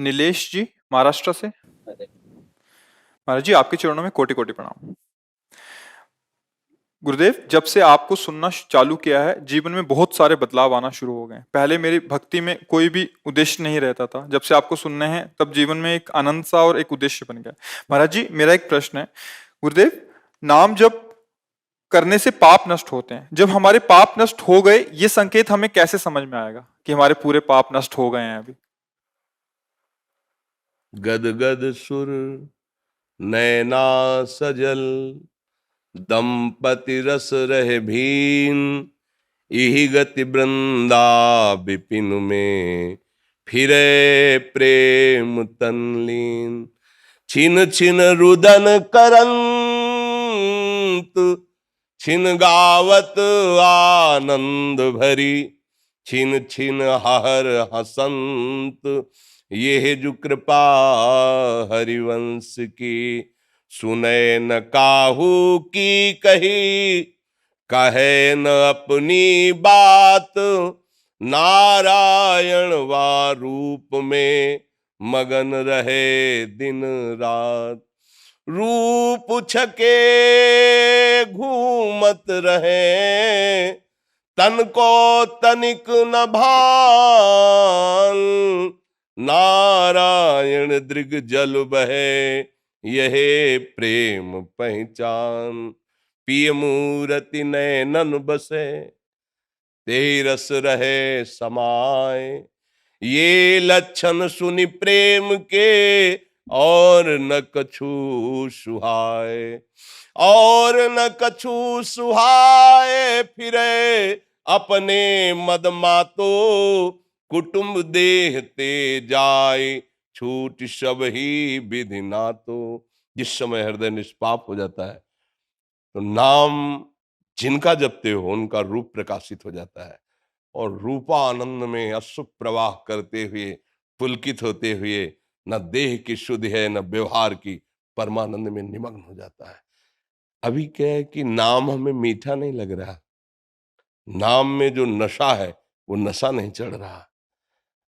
नीलेश जी महाराष्ट्र से। महाराज जी आपके चरणों में कोटि कोटि प्रणाम। गुरुदेव, जब से आपको सुनना चालू किया है जीवन में बहुत सारे बदलाव आना शुरू हो गए। पहले मेरी भक्ति में कोई भी उद्देश्य नहीं रहता था, जब से आपको सुनने हैं तब जीवन में एक आनंद सा और एक उद्देश्य बन गया। महाराज जी मेरा एक प्रश्न है, गुरुदेव, नाम जप करने से पाप नष्ट होते हैं, जब हमारे पाप नष्ट हो गए ये संकेत हमें कैसे समझ में आएगा कि हमारे पूरे पाप नष्ट हो गए हैं अभी? गद गद सुर नैना सजल, दंपति रस रहे भीन, इहि गति वृंदा विपिन में, फिरे प्रेम तनलीन। छिन छिन रुदन करंत, छिन गावत आनंद भरी, छिन छिन हर हसंत, ये जो कृपा हरिवंश की, सुने न काहू की कही, कहे न अपनी बात, नारायण वा रूप में मगन रहे दिन रात। रूप छके घूमत रहे, तन को तनिक न भान, नारायण दृग जल बहे, यह प्रेम पहचान। पिय मूरति नैनन बसे, तेरस रहे समाए, ये लक्षण सुनि प्रेम के, और न कछु सुहाए, और न कछु सुहाए। फिरे अपने मद मातो, कुटुंब देहते जाए, छूट सब ही विधि नातो। जिस समय हृदय निष्पाप हो जाता है तो नाम जिनका जपते हो उनका रूप प्रकाशित हो जाता है, और रूपानंद में अश्रु प्रवाह करते हुए, पुलकित होते हुए, न देह की शुद्धि है न व्यवहार की, परमानंद में निमग्न हो जाता है। अभी क्या है कि नाम हमें मीठा नहीं लग रहा, नाम में जो नशा है वो नशा नहीं चढ़ रहा।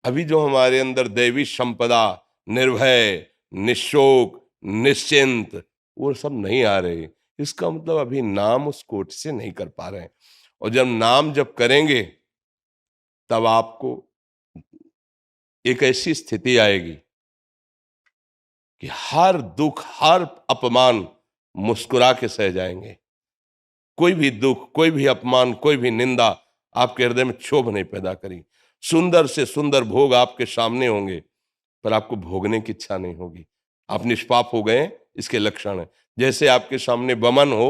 अभी जो हमारे अंदर दैवी संपदा, निर्भय, निशोक, निश्चिंत, वो सब नहीं आ रहे। इसका मतलब अभी नाम उस कोट से नहीं कर पा रहे हैं। और जब नाम जब करेंगे तब आपको एक ऐसी स्थिति आएगी कि हर दुख, हर अपमान मुस्कुरा के सह जाएंगे। कोई भी दुख, कोई भी अपमान, कोई भी निंदा आपके हृदय में क्षोभ नहीं पैदा करी। सुंदर से सुंदर भोग आपके सामने होंगे, पर आपको भोगने की इच्छा नहीं होगी। आप निष्पाप हो गए, इसके लक्षण है। जैसे आपके सामने बमन हो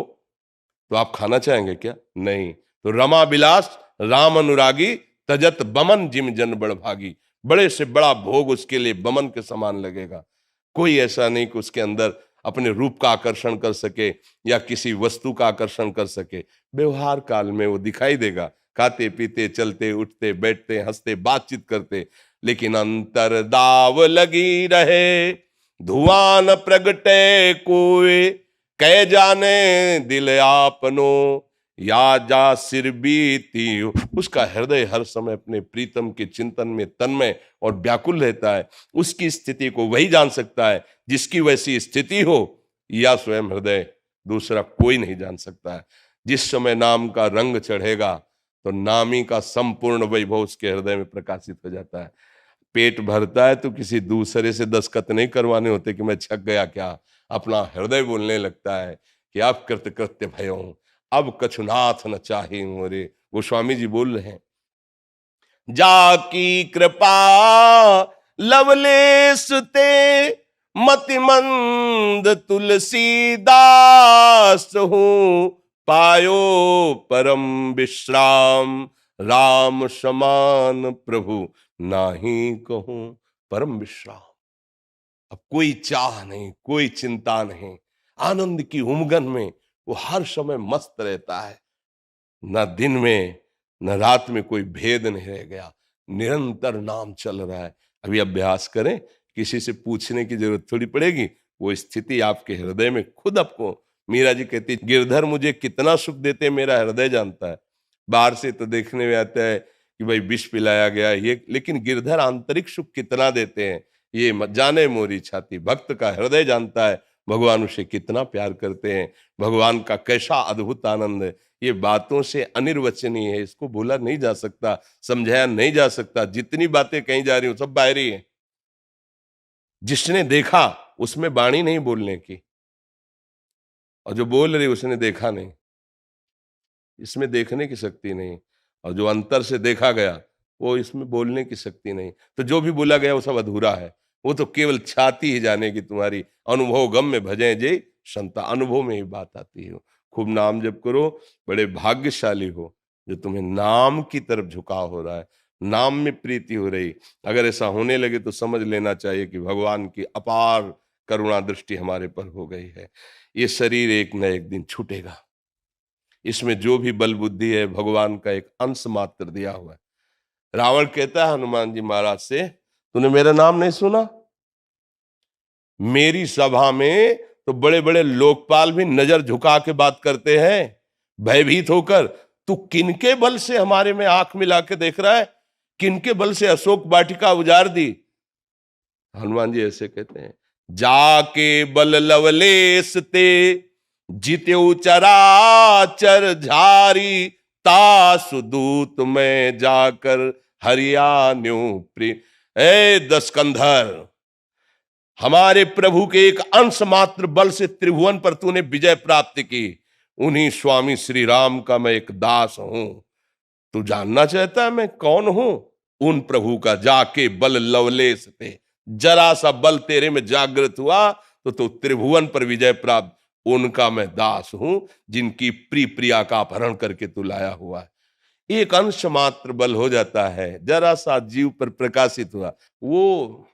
तो आप खाना चाहेंगे क्या? नहीं। तो रमा बिलास राम अनुरागी, तजत बमन जिम जन बड़ भागी। बड़े से बड़ा भोग उसके लिए बमन के समान लगेगा। कोई ऐसा नहीं कि उसके अंदर अपने रूप का आकर्षण कर सके या किसी वस्तु का आकर्षण कर सके। व्यवहार काल में वो दिखाई देगा, खाते पीते, चलते उठते, बैठते, हंसते, बातचीत करते, लेकिन अंतर दाव लगी रहे, धुआं न प्रगटे कोई, कै जाने दिल आपनो, या जा सिर बीती। उसका हृदय हर समय अपने प्रीतम के चिंतन में तन्मय और व्याकुल रहता है। उसकी स्थिति को वही जान सकता है जिसकी वैसी स्थिति हो, या स्वयं हृदय, दूसरा कोई नहीं जान सकता है। जिस समय नाम का रंग चढ़ेगा तो नामी का संपूर्ण वैभव उसके हृदय में प्रकाशित हो जाता है। पेट भरता है तो किसी दूसरे से दस्तखत नहीं करवाने होते कि मैं छक गया क्या। अपना हृदय बोलने लगता है कि अब कृतकृत्य भयो, अब कछुनाथ न चाहे मोरे। गोस्वामी जी बोल रहे हैं, जाकी कृपा लवलेश ते, मति मंद तुलसीदास हूँ, पायो परम विश्राम, राम समान प्रभु नाही कहूं परम विश्राम। अब कोई चाह नहीं, कोई चिंता नहीं, आनंद की उमगन में वो हर समय मस्त रहता है। न दिन में न रात में कोई भेद नहीं रह गया, निरंतर नाम चल रहा है। अभी अभ्यास करें, किसी से पूछने की जरूरत थोड़ी पड़ेगी, वो स्थिति आपके हृदय में खुद आपको। मीरा जी कहती, गिरधर मुझे कितना सुख देते मेरा हृदय जानता है। बाहर से तो देखने में आता है कि भाई विष पिलाया गया ये, लेकिन गिरधर आंतरिक सुख कितना देते हैं ये मत जाने मोरी छाती। भक्त का हृदय जानता है भगवान उसे कितना प्यार करते हैं, भगवान का कैसा अद्भुत आनंद है। ये बातों से अनिर्वचनीय है, इसको बोला नहीं जा सकता, समझाया नहीं जा सकता। जितनी बातें कही जा रही हूं सब बाहरी है। जिसने देखा उसमें वाणी नहीं बोलने की, और जो बोल रही उसने देखा नहीं, इसमें देखने की शक्ति नहीं। और जो अंतर से देखा गया वो इसमें बोलने की शक्ति नहीं। तो जो भी बोला गया वो सब अधूरा है। वो तो केवल छाती ही जानेगी तुम्हारी। अनुभव गम में भजे जे संता, अनुभव में ही बात आती है। खूब नाम जप करो, बड़े भाग्यशाली हो जो तुम्हें नाम की तरफ झुकाव हो रहा है, नाम में प्रीति हो रही। अगर ऐसा होने लगे तो समझ लेना चाहिए कि भगवान की अपार करुणा दृष्टि हमारे पर हो गई है। ये शरीर एक न एक दिन छूटेगा, इसमें जो भी बल बुद्धि है भगवान का एक अंश मात्र दिया हुआ है। रावण कहता है हनुमान जी महाराज से, तूने मेरा नाम नहीं सुना? मेरी सभा में तो बड़े बड़े लोकपाल भी नजर झुका के बात करते हैं, भयभीत होकर। तू किनके बल से हमारे में आंख मिला के देख रहा है? किनके बल से अशोक वाटिका उजाड़ दी? हनुमान जी ऐसे कहते हैं, जाके बल लवलेश ते जित्यु चराचर झारी, तासु दूत में जाकर हरियाण्यु प्रिय। ए दस्कंधर, हमारे प्रभु के एक अंश मात्र बल से त्रिभुवन पर तूने विजय प्राप्त की। उन्हीं स्वामी श्री राम का मैं एक दास हूं। तू जानना चाहता है मैं कौन हूं? उन प्रभु का जाके बल लवलेश थे, जरा सा बल तेरे में जागृत हुआ तो तू त्रिभुवन पर विजय प्राप्त। उनका मैं दास हूं जिनकी प्रिय प्रिया का अपहरण करके तू लाया हुआ है। एक अंश मात्र बल हो जाता है, जरा सा जीव पर प्रकाशित हुआ वो,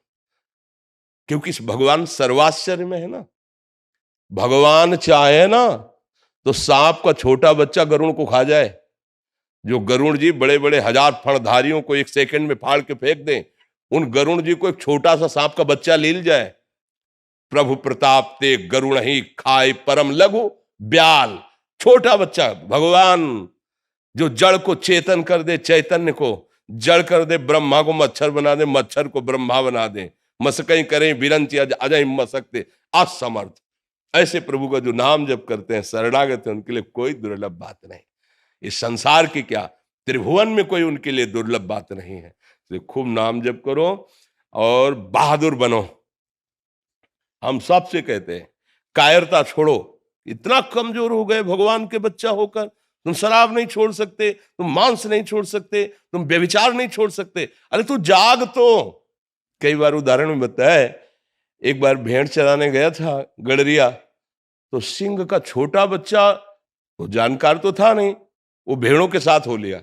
क्योंकि भगवान सर्वाश्चर्य में है ना। भगवान चाहे ना तो सांप का छोटा बच्चा गरुड़ को खा जाए। जो गरुड़ जी बड़े बड़े हजार फणधारियों को एक सेकंड में फाड़ के फेंक दें, उन गरुड़ जी को एक छोटा सा सांप का बच्चा लील जाए। प्रभु प्रताप ते गरुण ही खाए परम लघु ब्याल। छोटा बच्चा भगवान जो जड़ को चेतन कर दे, चैतन्य को जड़ कर दे, ब्रह्मा को मच्छर बना दे, मच्छर को ब्रह्मा बना दे, मसकई करें बिरंची अजय मसकते असमर्थ। ऐसे प्रभु का जो नाम जप करते हैं, शरणागत है, उनके लिए कोई दुर्लभ बात नहीं। इस संसार की क्या, त्रिभुवन में कोई उनके लिए दुर्लभ बात नहीं है। तो खूब नाम जप करो और बहादुर बनो। हम सबसे कहते हैं कायरता छोड़ो। इतना कमजोर हो गए भगवान के बच्चा होकर, तुम शराब नहीं छोड़ सकते, तुम मांस नहीं छोड़ सकते, तुम व्यभिचार नहीं छोड़ सकते। अरे तू जाग तो। कई बार उदाहरण में बताया है, एक बार भेड़ चराने गया था गडरिया, तो सिंह का छोटा बच्चा, तो जानकार तो था नहीं, वो भेड़ों के साथ हो लिया।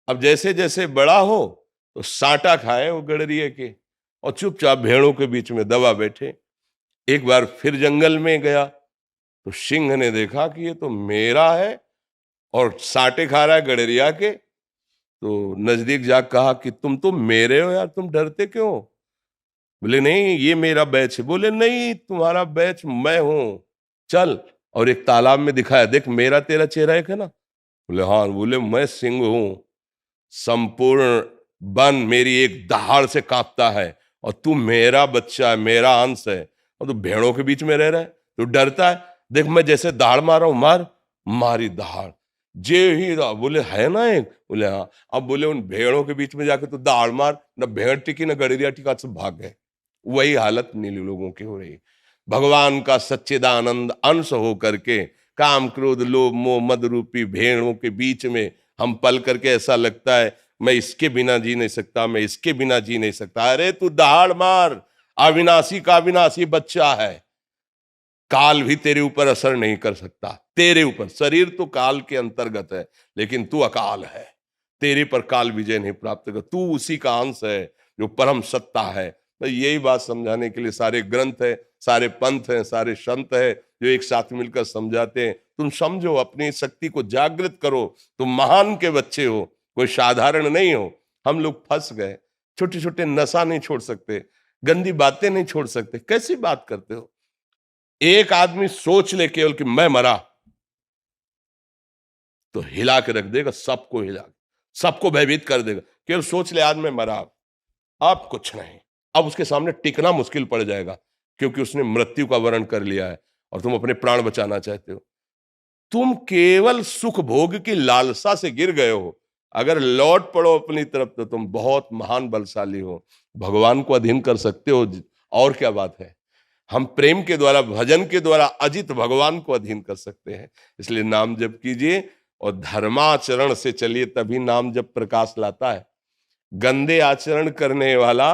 अब जैसे जैसे बड़ा हो तो साटा खाए वो गडरिये के, और चुपचाप भेड़ों के बीच में दबा बैठे। एक बार फिर जंगल में गया तो सिंह ने देखा कि ये तो मेरा है और साटे खा रहा है गडरिया के। तो नजदीक जा कहा कि तुम तो मेरे हो यार, तुम डरते क्यों? बोले नहीं ये मेरा बैच है। बोले नहीं तुम्हारा बैच मैं हूं, चल। और एक तालाब में दिखाया, देख मेरा तेरा चेहरा एक है ना। बोले हाँ। बोले मैं सिंह हूं, संपूर्ण वन मेरी एक दहाड़ से कांपता है, और तू मेरा बच्चा है, मेरा अंश है, और तू भेड़ों के बीच में रह रहा है, तू डरता है। देख मैं जैसे दहाड़ मार रहा हूं, मार मारी दहाड़ जे ही। बोले है ना एक? बोले हाँ। अब बोले उन भेड़ों के बीच में जाके तू दहाड़ मार, न भेड़ टिकी न गड़रिया टिका, सब भाग गए। वही हालत नीली लोगों की हो रही। भगवान का सच्चिदानंद अंश हो करके काम क्रोध लोभ मोह मद रूपी भेड़ों के बीच में हम पल करके ऐसा लगता है मैं इसके बिना जी नहीं सकता, मैं इसके बिना जी नहीं सकता। अरे तू दहाड़ मार, अविनाशी का अविनाशी बच्चा है। काल भी तेरे ऊपर असर नहीं कर सकता, तेरे ऊपर। शरीर तो काल के अंतर्गत है, लेकिन तू अकाल है, तेरे पर काल विजय नहीं प्राप्त कर। तू उसी का अंश है जो परम सत्ता है। तो यही बात समझाने के लिए सारे ग्रंथ है, सारे पंथ हैं, सारे संत है जो एक साथ मिलकर समझाते हैं। तुम समझो, अपनी शक्ति को जागृत करो। तुम महान के बच्चे हो, कोई साधारण नहीं हो। हम लोग फंस गए, छोटे छोटे नशा नहीं छोड़ सकते, गंदी बातें नहीं छोड़ सकते। कैसी बात करते हो? एक आदमी सोच ले केवल कि मैं मरा, तो हिला के रख देगा, सबको हिला, सबको भयभीत कर देगा। केवल सोच ले आज मैं मरा, अब कुछ नहीं। अब उसके सामने टिकना मुश्किल पड़ जाएगा, क्योंकि उसने मृत्यु का वर्ण कर लिया है और तुम अपने प्राण बचाना चाहते हो। तुम केवल सुख भोग की लालसा से गिर गए हो। अगर लौट पड़ो अपनी तरफ तो तुम बहुत महान बलशाली हो, भगवान को अधीन कर सकते हो। और क्या बात है, हम प्रेम के द्वारा, भजन के द्वारा अजित भगवान को अधीन कर सकते हैं। इसलिए नाम जप कीजिए और धर्माचरण से चलिए, तभी नाम जप प्रकाश लाता है। गंदे आचरण करने वाला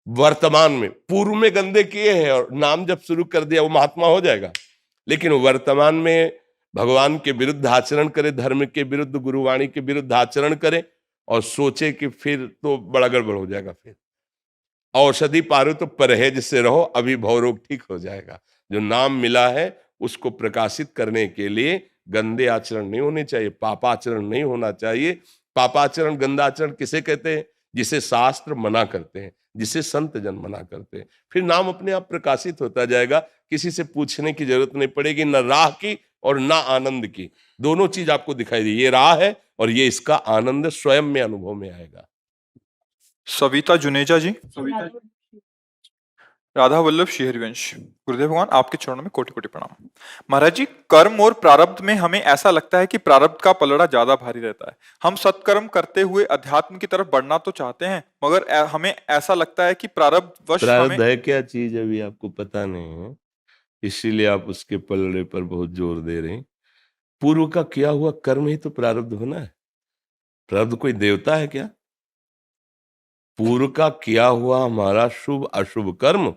वर्तमान में, पूर्व में गंदे किए हैं और नाम जब शुरू कर दिया वो महात्मा हो जाएगा, लेकिन वर्तमान में भगवान के विरुद्ध आचरण करे, धर्म के विरुद्ध, गुरुवाणी के विरुद्ध आचरण करे और सोचे कि फिर तो बड़ा गड़बड़ हो जाएगा। फिर औषधि पारो तो परहेज से रहो, अभी भवरोग ठीक हो जाएगा। जो नाम मिला है उसको प्रकाशित करने के लिए गंदे आचरण नहीं होने चाहिए, पापाचरण नहीं होना चाहिए। पापाचरण, गंदा आचरण किसे कहते हैं? जिसे शास्त्र मना करते हैं, जिसे संत जन मना करते हैं। फिर नाम अपने आप प्रकाशित होता जाएगा, किसी से पूछने की जरूरत नहीं पड़ेगी, न राह की और ना आनंद की। दोनों चीज आपको दिखाई दी, ये राह है और ये इसका आनंद स्वयं में अनुभव में आएगा। सविता जुनेजा जी, राधा वल्लभ श्री हरिवंश। गुरुदेव भगवान आपके चरणों में कोटि कोटि प्रणाम। महाराज जी, कर्म और प्रारब्ध में हमें ऐसा लगता है कि प्रारब्ध का पलड़ा ज्यादा भारी रहता है। हम सत्कर्म करते हुए अध्यात्म की तरफ बढ़ना तो चाहते हैं, मगर हमें ऐसा लगता है कि प्रारब्ध वश हमें। प्रारब्ध है क्या चीज अभी आपको पता नहीं है, इसीलिए आप उसके पलड़े पर बहुत जोर दे रहे हैं। पूर्व का किया हुआ कर्म ही तो प्रारब्ध होना है। प्रारब्ध कोई देवता है क्या? पूर्व का किया हुआ हमारा शुभ अशुभ कर्म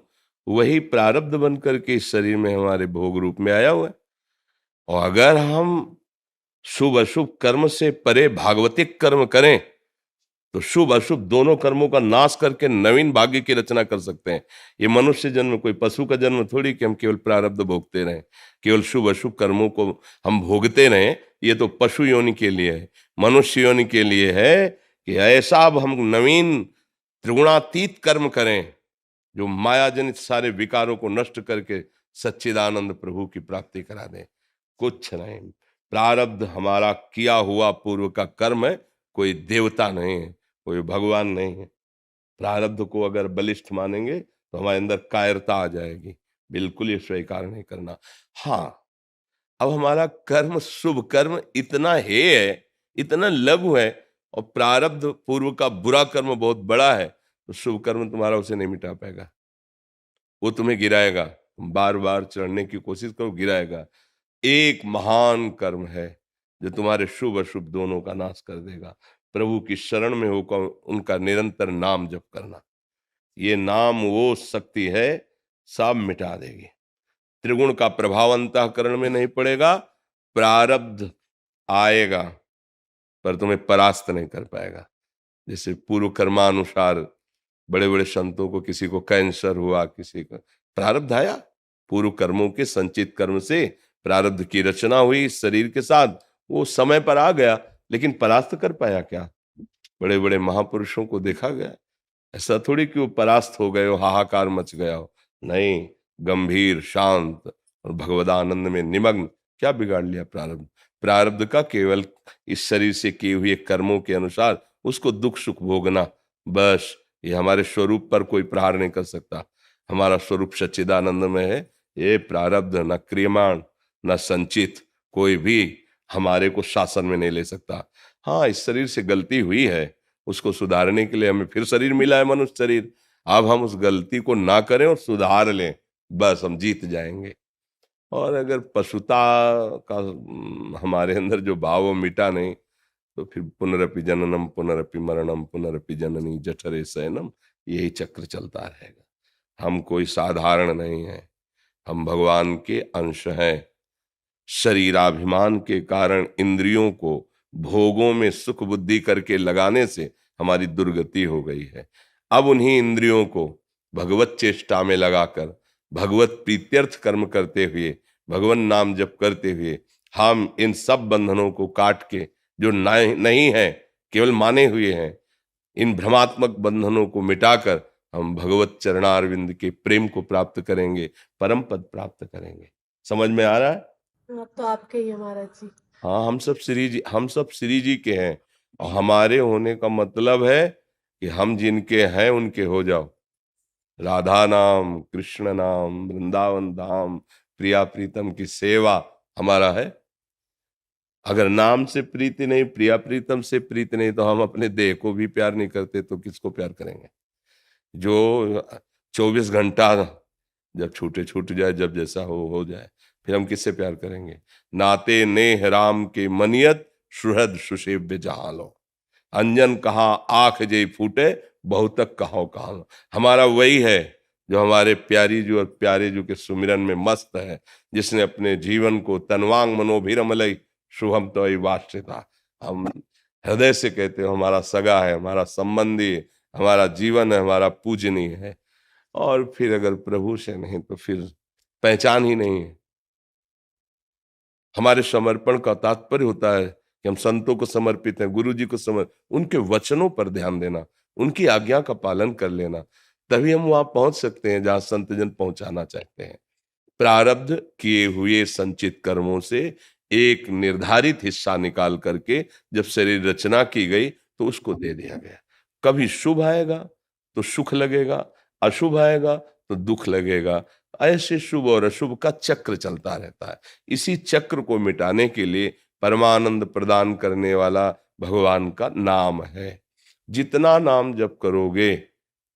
वही प्रारब्ध बन करके इस शरीर में हमारे भोग रूप में आया हुआ है। और अगर हम शुभ अशुभ कर्म से परे भागवतिक कर्म करें तो शुभ अशुभ दोनों कर्मों का नाश करके नवीन भाग्य की रचना कर सकते हैं। ये मनुष्य जन्म कोई पशु का जन्म थोड़ी कि हम केवल प्रारब्ध भोगते रहें, केवल शुभ अशुभ कर्मों को हम भोगते रहें। ये तो पशु योनि के लिए है। मनुष्य योनि के लिए है कि ऐसा अब हम नवीन त्रिगुणातीत कर्म करें जो माया जनित सारे विकारों को नष्ट करके सच्चिदानंद प्रभु की प्राप्ति करा दें। कुछ नहीं, प्रारब्ध हमारा किया हुआ पूर्व का कर्म है, कोई देवता नहीं है, कोई भगवान नहीं है। प्रारब्ध को अगर बलिष्ठ मानेंगे तो हमारे अंदर कायरता आ जाएगी, बिल्कुल ये स्वीकार नहीं करना। हाँ, अब हमारा कर्म, शुभ कर्म इतना है, इतना लघु है, और प्रारब्ध पूर्व का बुरा कर्म बहुत बड़ा है, तो शुभ कर्म तुम्हारा उसे नहीं मिटा पाएगा, वो तुम्हें गिराएगा। बार बार चढ़ने की कोशिश करो, गिराएगा। एक महान कर्म है जो तुम्हारे शुभ अशुभ दोनों का नाश कर देगा। प्रभु की शरण में होकर उनका निरंतर नाम जप करना, ये नाम वो शक्ति है, सब मिटा देगी। त्रिगुण का प्रभाव अंतःकरण में नहीं पड़ेगा, प्रारब्ध आएगा पर तुम्हें परास्त नहीं कर पाएगा। जैसे पूर्व कर्मानुसार बड़े बड़े संतों को, किसी को कैंसर हुआ, किसी को प्रारब्ध आया, पूर्व कर्मों के संचित कर्म से प्रारब्ध की रचना हुई इस शरीर के साथ, वो समय पर आ गया, लेकिन परास्त कर पाया क्या? बड़े बड़े महापुरुषों को देखा गया, ऐसा थोड़ी कि वो परास्त हो गए हो, हाहाकार मच गया हो। नहीं, गंभीर, शांत और भगवदानंद में निमग्न। क्या बिगाड़ लिया प्रारब्ध? प्रारब्ध का केवल इस शरीर से किए हुए कर्मों के अनुसार उसको दुख सुख भोगना, बस। ये हमारे स्वरूप पर कोई प्रहार नहीं कर सकता। हमारा स्वरूप सच्चिदानंद में है। ये प्रारब्ध न क्रियमाण न संचित कोई भी हमारे को शासन में नहीं ले सकता। हाँ, इस शरीर से गलती हुई है, उसको सुधारने के लिए हमें फिर शरीर मिला है, मनुष्य शरीर। अब हम उस गलती को ना करें और सुधार लें, बस हम जीत जाएंगे। और अगर पशुता का हमारे अंदर जो भाव वो मिटा नहीं, तो फिर पुनरपि जननम पुनरपि मरणम पुनरपि जननी जठरे शयनम, यही चक्र चलता रहेगा। हम कोई साधारण नहीं है, हम भगवान के अंश हैं। शरीराभिमान के कारण इंद्रियों को भोगों में सुख बुद्धि करके लगाने से हमारी दुर्गति हो गई है। अब उन्हीं इंद्रियों को भगवत चेष्टा में लगाकर, भगवत प्रीत्यर्थ कर्म करते हुए, भगवान नाम जप करते हुए, हम इन सब बंधनों को काट के, जो नहीं है, केवल माने हुए हैं, इन भ्रमात्मक बंधनों को मिटाकर हम भगवत चरणारविंद के प्रेम को प्राप्त करेंगे, परम पद प्राप्त करेंगे। समझ में आ रहा है? अब तो आपके ही है महाराज जी। हाँ, हम सब श्री जी के हैं, और हमारे होने का मतलब है कि हम जिनके हैं उनके हो जाओ। राधा नाम, कृष्ण नाम, वृंदावन धाम, प्रिया प्रीतम की सेवा हमारा है। अगर नाम से प्रीति नहीं, प्रिया प्रीतम से प्रीति नहीं, तो हम अपने देह को भी प्यार नहीं करते तो किसको प्यार करेंगे? जो 24 घंटा जब छूट जाए, जब जैसा हो जाए, फिर हम किससे प्यार करेंगे? नाते नेह राम के मनियत, सुहृद सुसेव्य जहां लो। अंजन कहा आंख जय फूटे, बहुतक कहो कहा। हमारा वही है जो हमारे प्यारी जो और प्यारे जो के सुमिरन में मस्त है, जिसने अपने जीवन को तनवांग मनोभिरमलई शुभम तो वाश्रिता। हम हृदय से कहते हो हमारा सगा है, हमारा संबंधी, हमारा जीवन है, हमारा पूजनीय है। और फिर अगर प्रभु से नहीं तो फिर पहचान ही नहीं है। हमारे समर्पण का तात्पर्य होता है कि हम संतों को समर्पित हैं, गुरु जी को उनके वचनों पर ध्यान देना, उनकी आज्ञा का पालन कर लेना, तभी हम वहां पहुंच सकते हैं जहां संत जन पहुंचाना चाहते हैं। प्रारब्ध किए हुए संचित कर्मों से एक निर्धारित हिस्सा निकाल करके जब शरीर रचना की गई तो उसको दे दिया गया। कभी शुभ आएगा तो सुख लगेगा, अशुभ आएगा तो दुख लगेगा। ऐसे शुभ और अशुभ का चक्र चलता रहता है। इसी चक्र को मिटाने के लिए परमानंद प्रदान करने वाला भगवान का नाम है। जितना नाम जप करोगे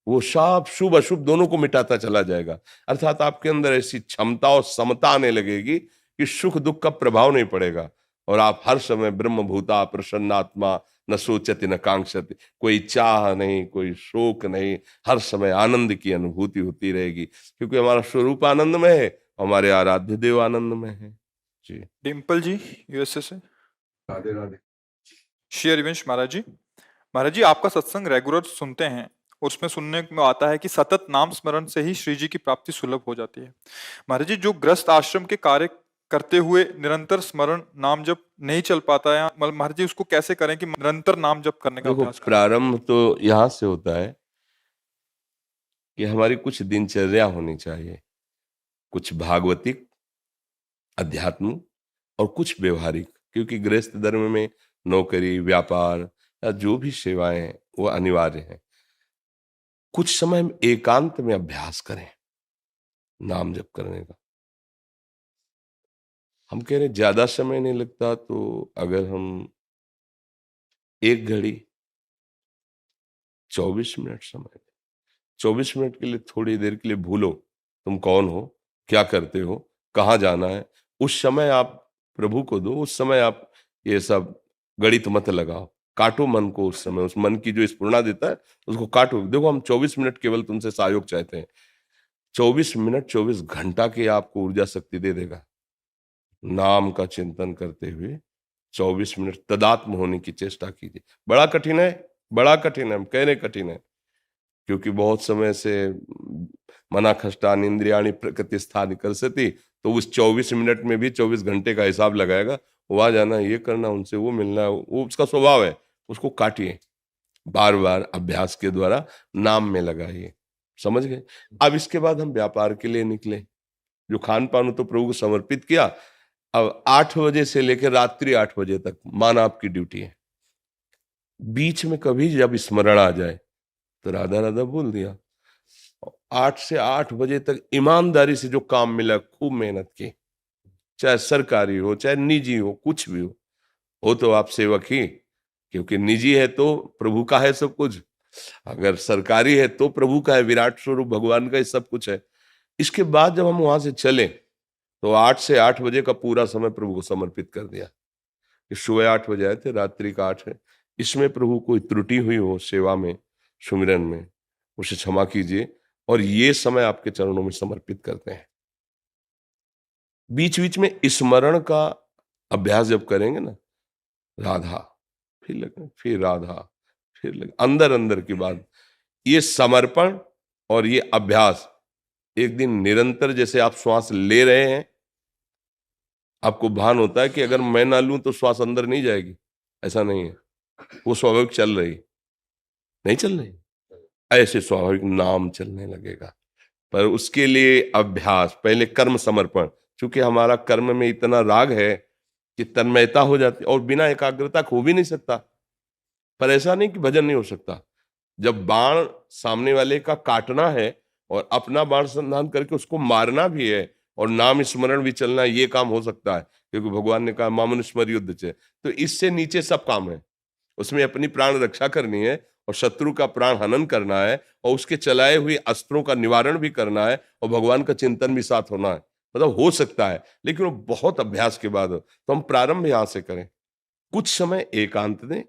वो सब शुभ अशुभ दोनों को मिटाता चला जाएगा। अर्थात आपके अंदर ऐसी क्षमता और समता आने लगेगी कि सुख दुख का प्रभाव नहीं पड़ेगा और आप हर समय ब्रह्मभूता प्रसन्नात्मा, न सोचति न कांक्षति। कोई चाह नहीं, कोई शोक नहीं, हर समय आनंद की अनुभूति होती रहेगी, क्योंकि हमारा स्वरूप आनंद में है, हमारे आराध्य देव आनंद में है। जी, डिम्पल जी यूएसए से। राधे राधे। श्री हरिवंश महाराज जी, महाराज जी आपका सत्संग रेगुलर सुनते हैं और उसमें सुनने में आता है कि सतत नाम स्मरण से ही श्री जी की प्राप्ति सुलभ हो जाती है। महाराज जी जो गृहस्थ आश्रम के कार्य करते हुए निरंतर स्मरण नाम जप नहीं चल पाता है, महाराज जी उसको कैसे करें कि निरंतर नाम जप करने का देखो, अभ्यास करें? प्रारंभ तो यहां से होता है कि हमारी कुछ दिनचर्या होनी चाहिए, कुछ भागवतिक, अध्यात्म और कुछ व्यवहारिक। क्योंकि गृहस्थ धर्म में नौकरी, व्यापार या जो भी सेवाएं हैं वो अनिवार्य है। कुछ समय एकांत में अभ्यास करें नाम जप करने का। हम कह रहे ज्यादा समय नहीं लगता, तो अगर हम 1 घड़ी 24 मिनट समय, 24 मिनट के लिए थोड़ी देर के लिए भूलो तुम कौन हो, क्या करते हो, कहाँ जाना है। उस समय आप प्रभु को दो। उस समय आप ये सब गणित मत लगाओ, काटो मन को। उस समय उस मन की जो स्फुरणा देता है उसको काटो। देखो, हम 24 मिनट केवल तुमसे सहयोग चाहते हैं। 24 मिनट 24 घंटा की आपको ऊर्जा शक्ति दे देगा। नाम का चिंतन करते हुए 24 मिनट तदात्म होने की चेष्टा कीजिए। बड़ा कठिन है, बड़ा कठिन है, हम कह रहे कठिन है, क्योंकि बहुत समय से मना खष्टान इंद्रियाणी प्रकृति स्थान करसती, तो उस 24 मिनट में भी 24 घंटे का हिसाब लगाएगा। वहां जाना, ये करना, उनसे वो मिलना, वो उसका स्वभाव है, उसको काटिए। बार बार अभ्यास के द्वारा नाम में लगाइए। समझ गए? अब इसके बाद हम व्यापार के लिए निकले। जो खान पान तो प्रभु को समर्पित किया। अब 8 बजे से लेकर रात्रि 8 बजे तक माना आपकी ड्यूटी है। बीच में कभी जब स्मरण आ जाए तो राधा राधा बोल दिया। 8 से 8 बजे तक ईमानदारी से जो काम मिला, खूब मेहनत की, चाहे सरकारी हो चाहे निजी हो, कुछ भी हो तो आप सेवक ही। क्योंकि निजी है तो प्रभु का है सब कुछ, अगर सरकारी है तो प्रभु का है, विराट स्वरूप भगवान का ही सब कुछ है। इसके बाद जब हम वहां से चले तो 8 से 8 बजे का पूरा समय प्रभु को समर्पित कर दिया। कि सुबह 8 बजे आए थे, रात्रि का 8 है। इसमें प्रभु कोई त्रुटि हुई हो सेवा में, सुमिरन में, उसे क्षमा कीजिए और ये समय आपके चरणों में समर्पित करते हैं। बीच बीच में स्मरण का अभ्यास जब करेंगे ना, राधा फिर लगे, फिर राधा फिर लगे, अंदर अंदर की बात, ये समर्पण और ये अभ्यास एक दिन निरंतर, जैसे आप श्वास ले रहे हैं, आपको भान होता है कि अगर मैं ना लूं तो श्वास अंदर नहीं जाएगी, ऐसा नहीं है। वो स्वाभाविक चल रही, नहीं चल रही, ऐसे स्वाभाविक नाम चलने लगेगा। पर उसके लिए अभ्यास, पहले कर्म समर्पण। क्योंकि हमारा कर्म में इतना राग है कि तन्मयता हो जाती है और बिना एकाग्रता हो भी नहीं सकता। पर ऐसा नहीं कि भजन नहीं हो सकता। जब बाण सामने वाले का काटना है और अपना बाण संधान करके उसको मारना भी है और नाम स्मरण भी चलना है, ये काम हो सकता है, क्योंकि भगवान ने कहा मामन स्मर युद्ध चे। तो इससे नीचे सब काम है, उसमें अपनी प्राण रक्षा करनी है और शत्रु का प्राण हनन करना है और उसके चलाए हुए अस्त्रों का निवारण भी करना है और भगवान का चिंतन भी साथ होना है। मतलब हो सकता है, लेकिन वो बहुत अभ्यास के बाद हो। तो हम प्रारंभ यहां से करें, कुछ समय एकांत दें,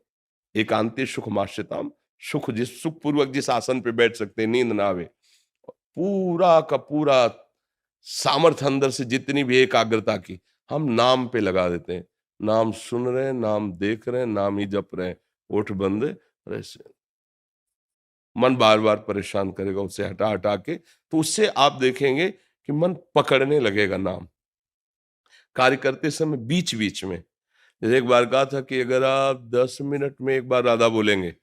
एकांते सुख माश्रिताम, सुख पूर्वक जिस आसन पे बैठ सकते हैं, नींद ना आवे, पूरा का पूरा सामर्थ्य अंदर से जितनी भी एकाग्रता की हम नाम पे लगा देते हैं। नाम सुन रहे हैं, नाम देख रहे हैं, नाम ही जप रहे हैं, ओठ बंद ऐसे। मन बार बार परेशान करेगा, उससे हटा हटा के, तो उससे आप देखेंगे कि मन पकड़ने लगेगा नाम। कार्य करते समय बीच बीच में, जैसे एक बार कहा था कि अगर आप 10 मिनट में एक बार राधा बोलेंगे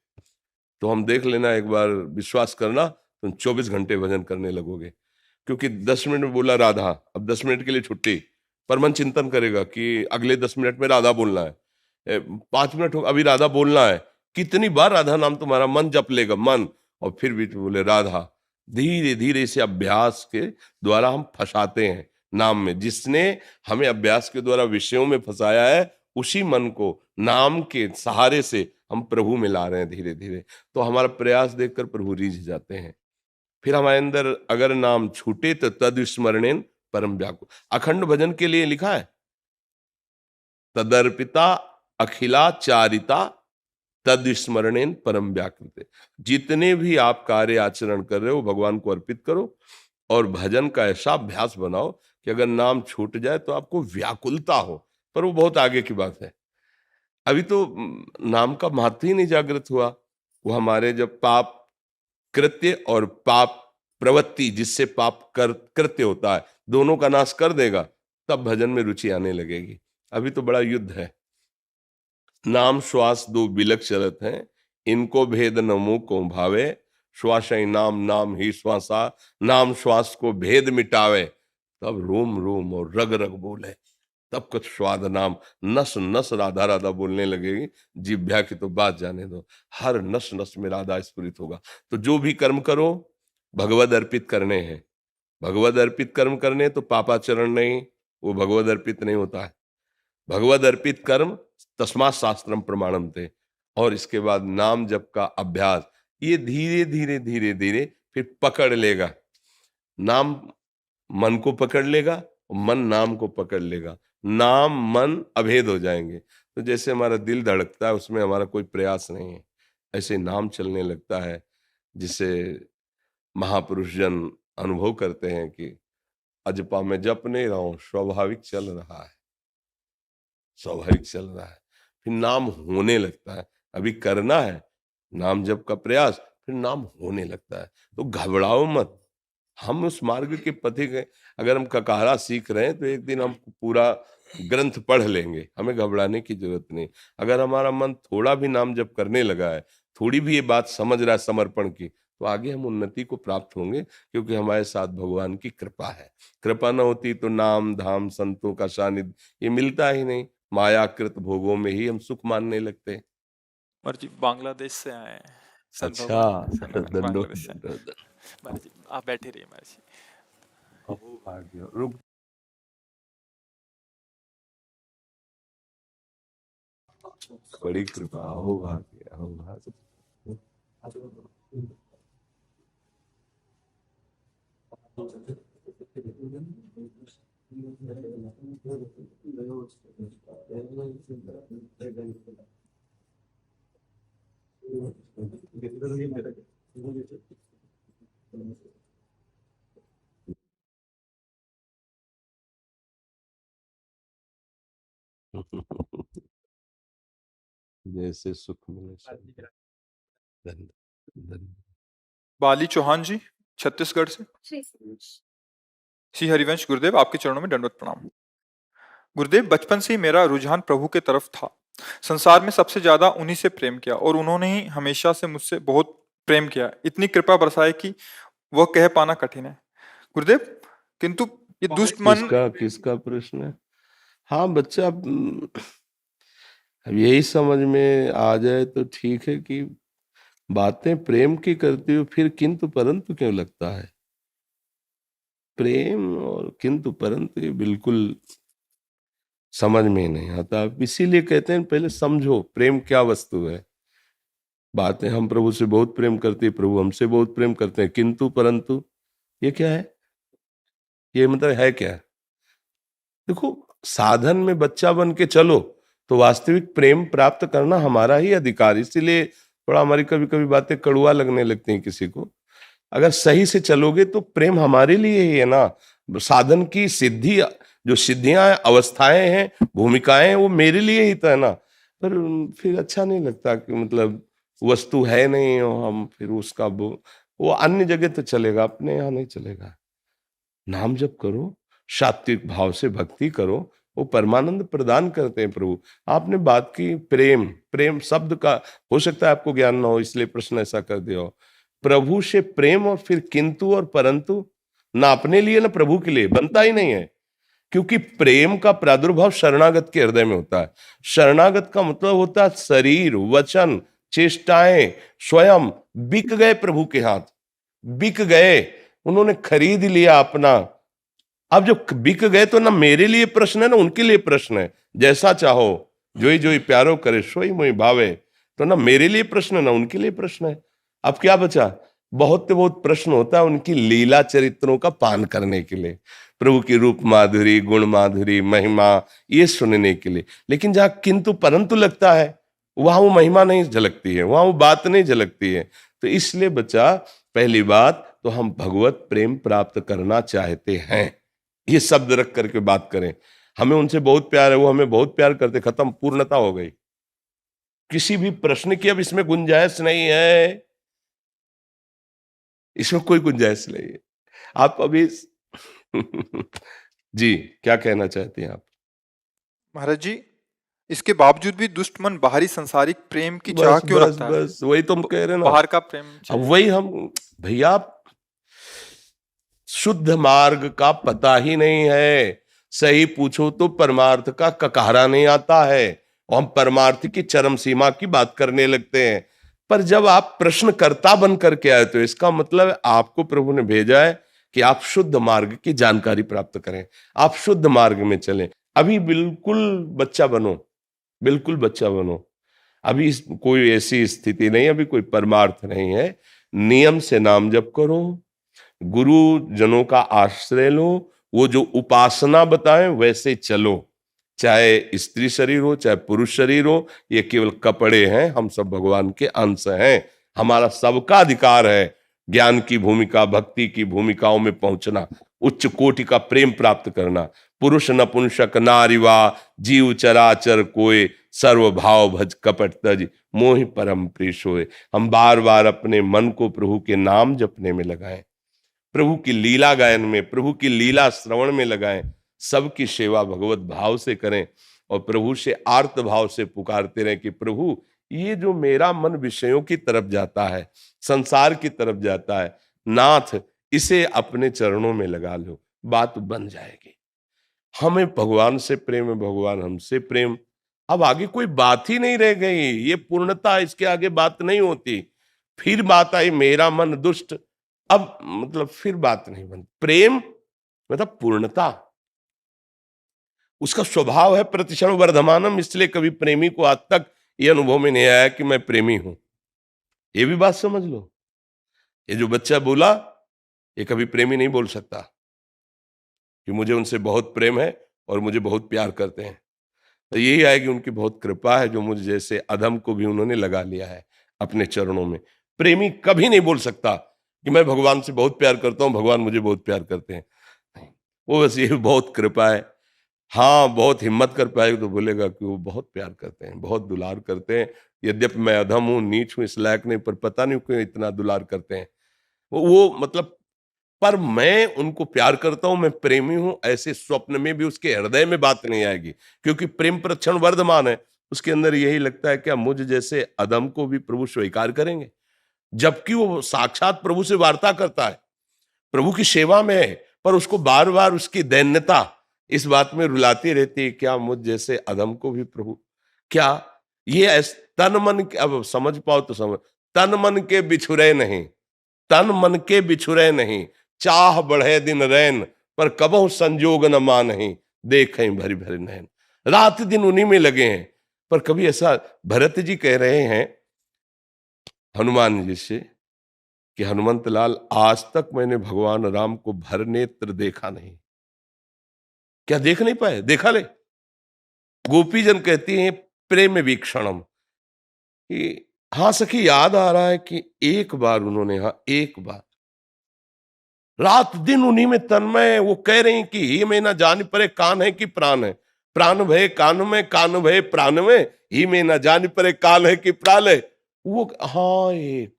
तो हम देख लेना, एक बार विश्वास करना, तुम 24 घंटे भजन करने लगोगे। क्योंकि 10 मिनट में बोला राधा, अब 10 मिनट के लिए छुट्टी, पर मन चिंतन करेगा कि अगले 10 मिनट में राधा बोलना है, 5 मिनट हो अभी राधा बोलना है, कितनी बार राधा नाम तुम्हारा मन जप लेगा मन, और फिर भी तो बोले राधा। धीरे धीरे इसे अभ्यास के द्वारा हम फंसाते हैं नाम में। जिसने हमें अभ्यास के द्वारा विषयों में फंसाया है, उसी मन को नाम के सहारे से हम प्रभु में ला रहे हैं धीरे धीरे। तो हमारा प्रयास देखकर प्रभु रीझ जाते हैं। फिर हमारे अंदर अगर नाम छूटे तो तद स्मरणेन परम व्याकुल। अखंड भजन के लिए लिखा है, तदर्पिता अखिलाचारिता तद स्मरणेन परम व्याकृत। जितने भी आप कार्य आचरण कर रहे हो भगवान को अर्पित करो और भजन का ऐसा अभ्यास बनाओ कि अगर नाम छूट जाए तो आपको व्याकुलता हो। पर वो बहुत आगे की बात है, अभी तो नाम का महत्व ही नहीं जागृत हुआ। वो हमारे जब पाप कृत्य और पाप प्रवृत्ति, जिससे पाप कृत्य होता है, दोनों का नाश कर देगा, तब भजन में रुचि आने लगेगी। अभी तो बड़ा युद्ध है। नाम श्वास दो बिलक चलत हैं, इनको भेद न मुंह को भावे, श्वास ही नाम नाम ही श्वासा, नाम श्वास को भेद मिटावे, तब रोम रोम और रग रग बोले, तब कुछ स्वाद नाम, नस नस राधा राधा बोलने लगेगी। जिभ्या की तो बात जाने दो, हर नस नस में राधा स्फुरित होगा। तो जो भी कर्म करो भगवद अर्पित करने हैं। भगवद अर्पित कर्म करने तो पापाचरण नहीं, वो भगवद अर्पित नहीं होता है। भगवद अर्पित कर्म तस्मात् शास्त्रम प्रमाणम थे। और इसके बाद नाम जप का अभ्यास, ये धीरे धीरे धीरे धीरे फिर पकड़ लेगा। नाम मन को पकड़ लेगा, मन नाम को पकड़ लेगा, नाम मन अभेद हो जाएंगे। तो जैसे हमारा दिल धड़कता है, उसमें हमारा कोई प्रयास नहीं है, ऐसे नाम चलने लगता है, जिसे महापुरुष जन अनुभव करते हैं कि अजपा में जप नहीं रहा हूं, स्वाभाविक चल रहा है, स्वाभाविक चल रहा है। फिर नाम होने लगता है। अभी करना है नाम जप का प्रयास, फिर नाम होने लगता है। तो घबराओ मत, हम उस मार्ग के पथिक हैं। अगर हम ककारा सीख रहे हैं तो एक दिन हम पूरा ग्रंथ पढ़ लेंगे, हमें घबराने की जरूरत नहीं। अगर हमारा मन थोड़ा भी नाम जप करने लगा है, थोड़ी भी ये बात समझ रहा है समर्पण की, तो आगे हम उन्नति को प्राप्त होंगे, क्योंकि हमारे साथ भगवान की कृपा है। कृपा न होती तो नाम धाम संतों का सानिध्य ये मिलता ही नहीं। मायाकृत भोगों में ही हम सुख मानने लगते हैं। महाराज जी बांग्लादेश से आए हैं संत अच्छा, भगवान, दंडोत बांग्लादेश से आए। दंडोत। महाराज जी आप बैठे रहिए महाराज जी। अहो भाग्य, रुक। बड़ी कृपा, अहो भाग्य, अहो भाग्य। जैसे सुख मिले धन्य धन्य। बाली चौहान जी छत्तीसगढ़ से। श्री हरिवंश गुरुदेव आपके चरणों में दंडवत प्रणाम। गुरुदेव बचपन से ही मेरा रुझान प्रभु के तरफ था। संसार में सबसे ज्यादा उन्हीं से प्रेम किया और उन्होंने ही हमेशा से मुझसे बहुत प्रेम किया। इतनी कृपा बरसाए कि वह कह पाना कठिन है गुरुदेव। किंतु ये दुष्ट मन किसका किसका प्रश्न है? हाँ बच्चा, अब यही समझ में आ जाए तो ठीक है कि बातें प्रेम की करती हो, फिर किंतु परंतु क्यों लगता है? प्रेम और किंतु परंतु ये बिल्कुल समझ में ही नहीं आता। इसीलिए कहते हैं पहले समझो प्रेम क्या वस्तु है। बातें हम प्रभु से बहुत प्रेम करते हैं, प्रभु हमसे बहुत प्रेम करते हैं, किंतु परंतु ये क्या है? ये मतलब है क्या? देखो, साधन में बच्चा बन के चलो तो वास्तविक प्रेम प्राप्त करना हमारा ही अधिकार। इसीलिए थोड़ा हमारी कभी कभी बातें कड़ुआ लगने लगती हैं किसी को। अगर सही से चलोगे तो प्रेम हमारे लिए ही है ना। साधन की सिद्धि, जो सिद्धियां अवस्थाएं हैं, भूमिकाएं हैं, वो मेरे लिए ही तो है ना। पर फिर अच्छा नहीं लगता कि मतलब वस्तु है नहीं और हम फिर उसका वो अन्य जगह तो चलेगा, अपने यहाँ नहीं चलेगा। नाम जप करो, सात्विक भाव से भक्ति करो, वो परमानंद प्रदान करते हैं प्रभु। आपने बात की प्रेम, प्रेम शब्द का हो सकता है आपको ज्ञान ना हो, इसलिए प्रश्न ऐसा कर दिया हो। प्रभु से प्रेम और फिर किंतु और परंतु ना अपने लिए ना प्रभु के लिए बनता ही नहीं है। क्योंकि प्रेम का प्रादुर्भाव शरणागत के हृदय में होता है। शरणागत का मतलब होता है शरीर, वचन, चेष्टाएं स्वयं बिक गए प्रभु के हाथ, बिक गए, उन्होंने खरीद लिया अपना। अब जो बिक गए तो ना मेरे लिए प्रश्न है ना उनके लिए प्रश्न है। जैसा चाहो जोई जोई प्यारो करे सोई मोई भावे, तो ना मेरे लिए प्रश्न है ना उनके लिए प्रश्न है। अब क्या बचा? बहुत प्रश्न होता है उनकी लीला चरित्रों का पान करने के लिए, प्रभु की रूप माधुरी, गुण माधुरी, महिमा ये सुनने के लिए। लेकिन जहां किंतु परंतु लगता है वहां वो महिमा नहीं झलकती है, वहां वो बात नहीं झलकती है। तो इसलिए बच्चा, पहली बात तो हम भगवत प्रेम प्राप्त करना चाहते हैं, ये शब्द रख करके बात करें। हमें उनसे बहुत प्यार है, वो हमें बहुत प्यार करते, खत्म, पूर्णता हो गई। किसी भी प्रश्न की अब इसमें गुंजाइश नहीं है, इसमें कोई गुंजाइश नहीं है। आप अभी जी क्या कहना चाहते हैं आप? महाराज जी, इसके बावजूद भी दुष्ट मन बाहरी संसारिक प्रेम की चाह बस क्यों बस रखता है? बस वही तो हम कह रहे हैं ना। बाहर का प्रेम अब चाहिए। वही हम, भैया शुद्ध मार्ग का पता ही नहीं है। सही पूछो तो परमार्थ का ककारा नहीं आता है और हम परमार्थ की चरम सीमा की बात करने लगते हैं। पर जब आप प्रश्नकर्ता बन करके आए तो इसका मतलब आपको प्रभु ने भेजा है कि आप शुद्ध मार्ग की जानकारी प्राप्त करें, आप शुद्ध मार्ग में चलें। अभी बिल्कुल बच्चा बनो, बिल्कुल बच्चा बनो। अभी कोई ऐसी स्थिति नहीं, अभी कोई परमार्थ नहीं है। नियम से नाम जप करो, गुरु जनों का आश्रय लो, वो जो उपासना बताएं वैसे चलो। चाहे स्त्री शरीर हो चाहे पुरुष शरीर हो, ये केवल कपड़े हैं, हम सब भगवान के अंश हैं। हमारा सबका अधिकार है ज्ञान की भूमिका, भक्ति की भूमिकाओं में पहुंचना, उच्च कोटि का प्रेम प्राप्त करना। पुरुष नपुंसक नारीवा जीव चराचर कोय, सर्व भाव भज कपट तज, मोहि परम प्रिय सोय। हम बार बार अपने मन को प्रभु के नाम जपने में लगाएं, प्रभु की लीला गायन में, प्रभु की लीला श्रवण में लगाएं, सबकी सेवा भगवत भाव से करें और प्रभु से आर्त भाव से पुकारते रहें कि प्रभु ये जो मेरा मन विषयों की तरफ जाता है, संसार की तरफ जाता है, नाथ इसे अपने चरणों में लगा लो, बात बन जाएगी। हमें भगवान से प्रेम है, भगवान हमसे प्रेम, अब आगे कोई बात ही नहीं रह गई। ये पूर्णता, इसके आगे बात नहीं होती। फिर बात आई मेरा मन दुष्ट, अब मतलब फिर बात नहीं बनती। प्रेम मतलब पूर्णता, उसका स्वभाव है प्रतिक्षण वर्धमानम। इसलिए कभी प्रेमी को आज तक ये अनुभव में नहीं आया कि मैं प्रेमी हूं। ये भी बात समझ लो, ये जो बच्चा बोला ये कभी प्रेमी नहीं बोल सकता कि मुझे उनसे बहुत प्रेम है और मुझे बहुत प्यार करते हैं। तो यही है कि उनकी बहुत कृपा है जो मुझ जैसे अधम को भी उन्होंने लगा लिया है अपने चरणों में। प्रेमी कभी नहीं बोल सकता कि मैं भगवान से बहुत प्यार करता हूं, भगवान मुझे बहुत प्यार करते हैं। वो बस ये बहुत कृपा है। हाँ, बहुत हिम्मत कर पाएगा तो बोलेगा कि वो बहुत प्यार करते हैं, बहुत दुलार करते हैं। यद्यपि मैं अधम हूँ, नीच हूँ, इस लायक नहीं, पर पता नहीं क्यों इतना दुलार करते हैं वो मतलब। पर मैं उनको प्यार करता हूं, मैं प्रेमी हूं, ऐसे स्वप्न में भी उसके हृदय में बात नहीं आएगी, क्योंकि प्रेम प्रक्षण वर्धमान है। उसके अंदर यही लगता है क्या मुझ जैसे अधम को भी प्रभु स्वीकार करेंगे, जबकि वो साक्षात प्रभु से वार्ता करता है, प्रभु की सेवा में है, पर उसको बार बार उसकी दैन्यता इस बात में रुलाती रहती है, क्या मुझ जैसे अधम को भी प्रभु, क्या ये तन मन के, अब समझ पाओ तो समझ, तन मन के बिछुरे नहीं, तन मन के बिछुरे नहीं, चाह बढ़े दिन रैन, पर कबहु संजोग न मानहि, देखें भरी भरी नैन। रात दिन उन्हीं में लगे हैं। पर कभी ऐसा, भरत जी कह रहे हैं हनुमान जी से कि हनुमंत लाल, आज तक मैंने भगवान राम को भर नेत्र देखा नहीं। क्या देख नहीं पाए? देखा ले। गोपीजन कहती हैं प्रेम वीक्षणम, कि हाँ सखी, याद आ रहा है कि एक बार उन्होंने, हाँ एक बार, रात दिन उन्हीं में तन्मय। वो कह रही कि ही में ना जान परे कान है कि प्राण है, प्राण भय कान में, कान भय प्राण में, ही में ना जान परे कान है कि प्राण है। वो हाँ, एक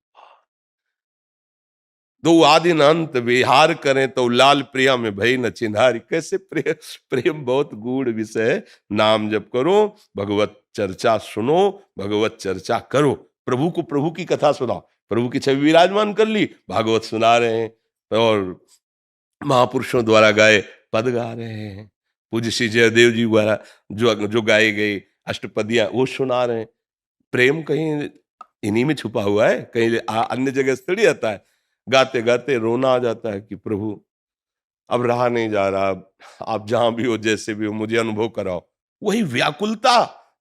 दो आदि अंत विहार करें तो लाल प्रिया में भई न चिन्हारी। कैसे प्रेम, प्रेम बहुत गूढ़ विषय है। नाम जप करो, भगवत चर्चा सुनो, भगवत चर्चा करो, प्रभु को, प्रभु की कथा सुनाओ। प्रभु की छवि विराजमान कर ली, भागवत सुना रहे हैं और महापुरुषों द्वारा गाए पद गा रहे हैं। पूज्य श्री जयदेव जी द्वारा जो गाए गए अष्टपदियां वो सुना रहे हैं। प्रेम कहीं इन्हीं में छुपा हुआ है, कहीं अन्य जगह से थोड़ी आता है। गाते गाते रोना आ जाता है कि प्रभु अब रहा नहीं जा रहा, आप जहां भी हो, जैसे भी हो, मुझे अनुभव कराओ। वही व्याकुलता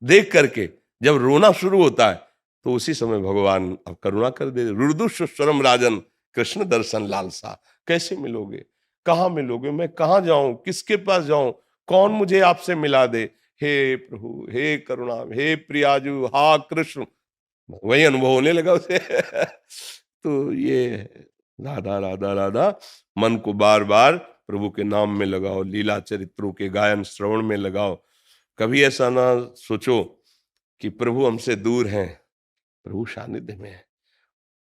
देख करके जब रोना शुरू होता है तो उसी समय भगवान अब करुणा कर दे। रुदुस्वरम राजन कृष्ण दर्शन लालसा। कैसे मिलोगे, कहाँ मिलोगे, मैं कहाँ जाऊं, किसके पास जाऊं, कौन मुझे आपसे मिला दे। हे प्रभु, हे करुणा, हे प्रियाजू, हा कृष्ण। वही अनुभव होने लगा उसे। तो ये राधा राधा राधा, मन को बार बार प्रभु के नाम में लगाओ, लीला चरित्रों के गायन श्रवण में लगाओ। कभी ऐसा ना सोचो कि प्रभु हमसे दूर हैं, प्रभु सानिध्य में है।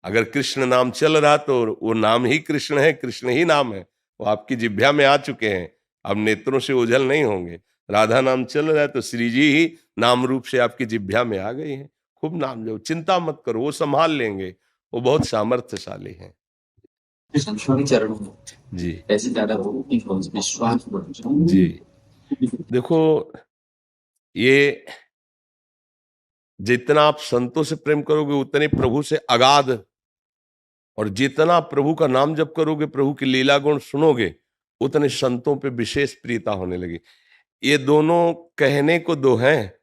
अगर कृष्ण नाम चल रहा तो वो नाम ही कृष्ण है, कृष्ण ही नाम है, वो आपकी जिह्वा में आ चुके हैं, अब नेत्रों से ओझल नहीं होंगे। राधा नाम चल रहा है तो श्री जी ही नाम रूप से आपकी जिह्वा में आ गई हैं। खूब नाम लो, चिंता मत करो, वो संभाल लेंगे, वो बहुत सामर्थ्यशाली हैं। कृष्ण चरणों में जी ऐसे ज्यादा विश्वास बढ़ जाए। जी। देखो, ये जितना आप संतों से प्रेम करोगे उतने प्रभु से अगाध, और जितना प्रभु का नाम जप करोगे, प्रभु की लीला गुण सुनोगे, उतने संतों पे विशेष प्रियता होने लगी। ये दोनों कहने को दो हैं,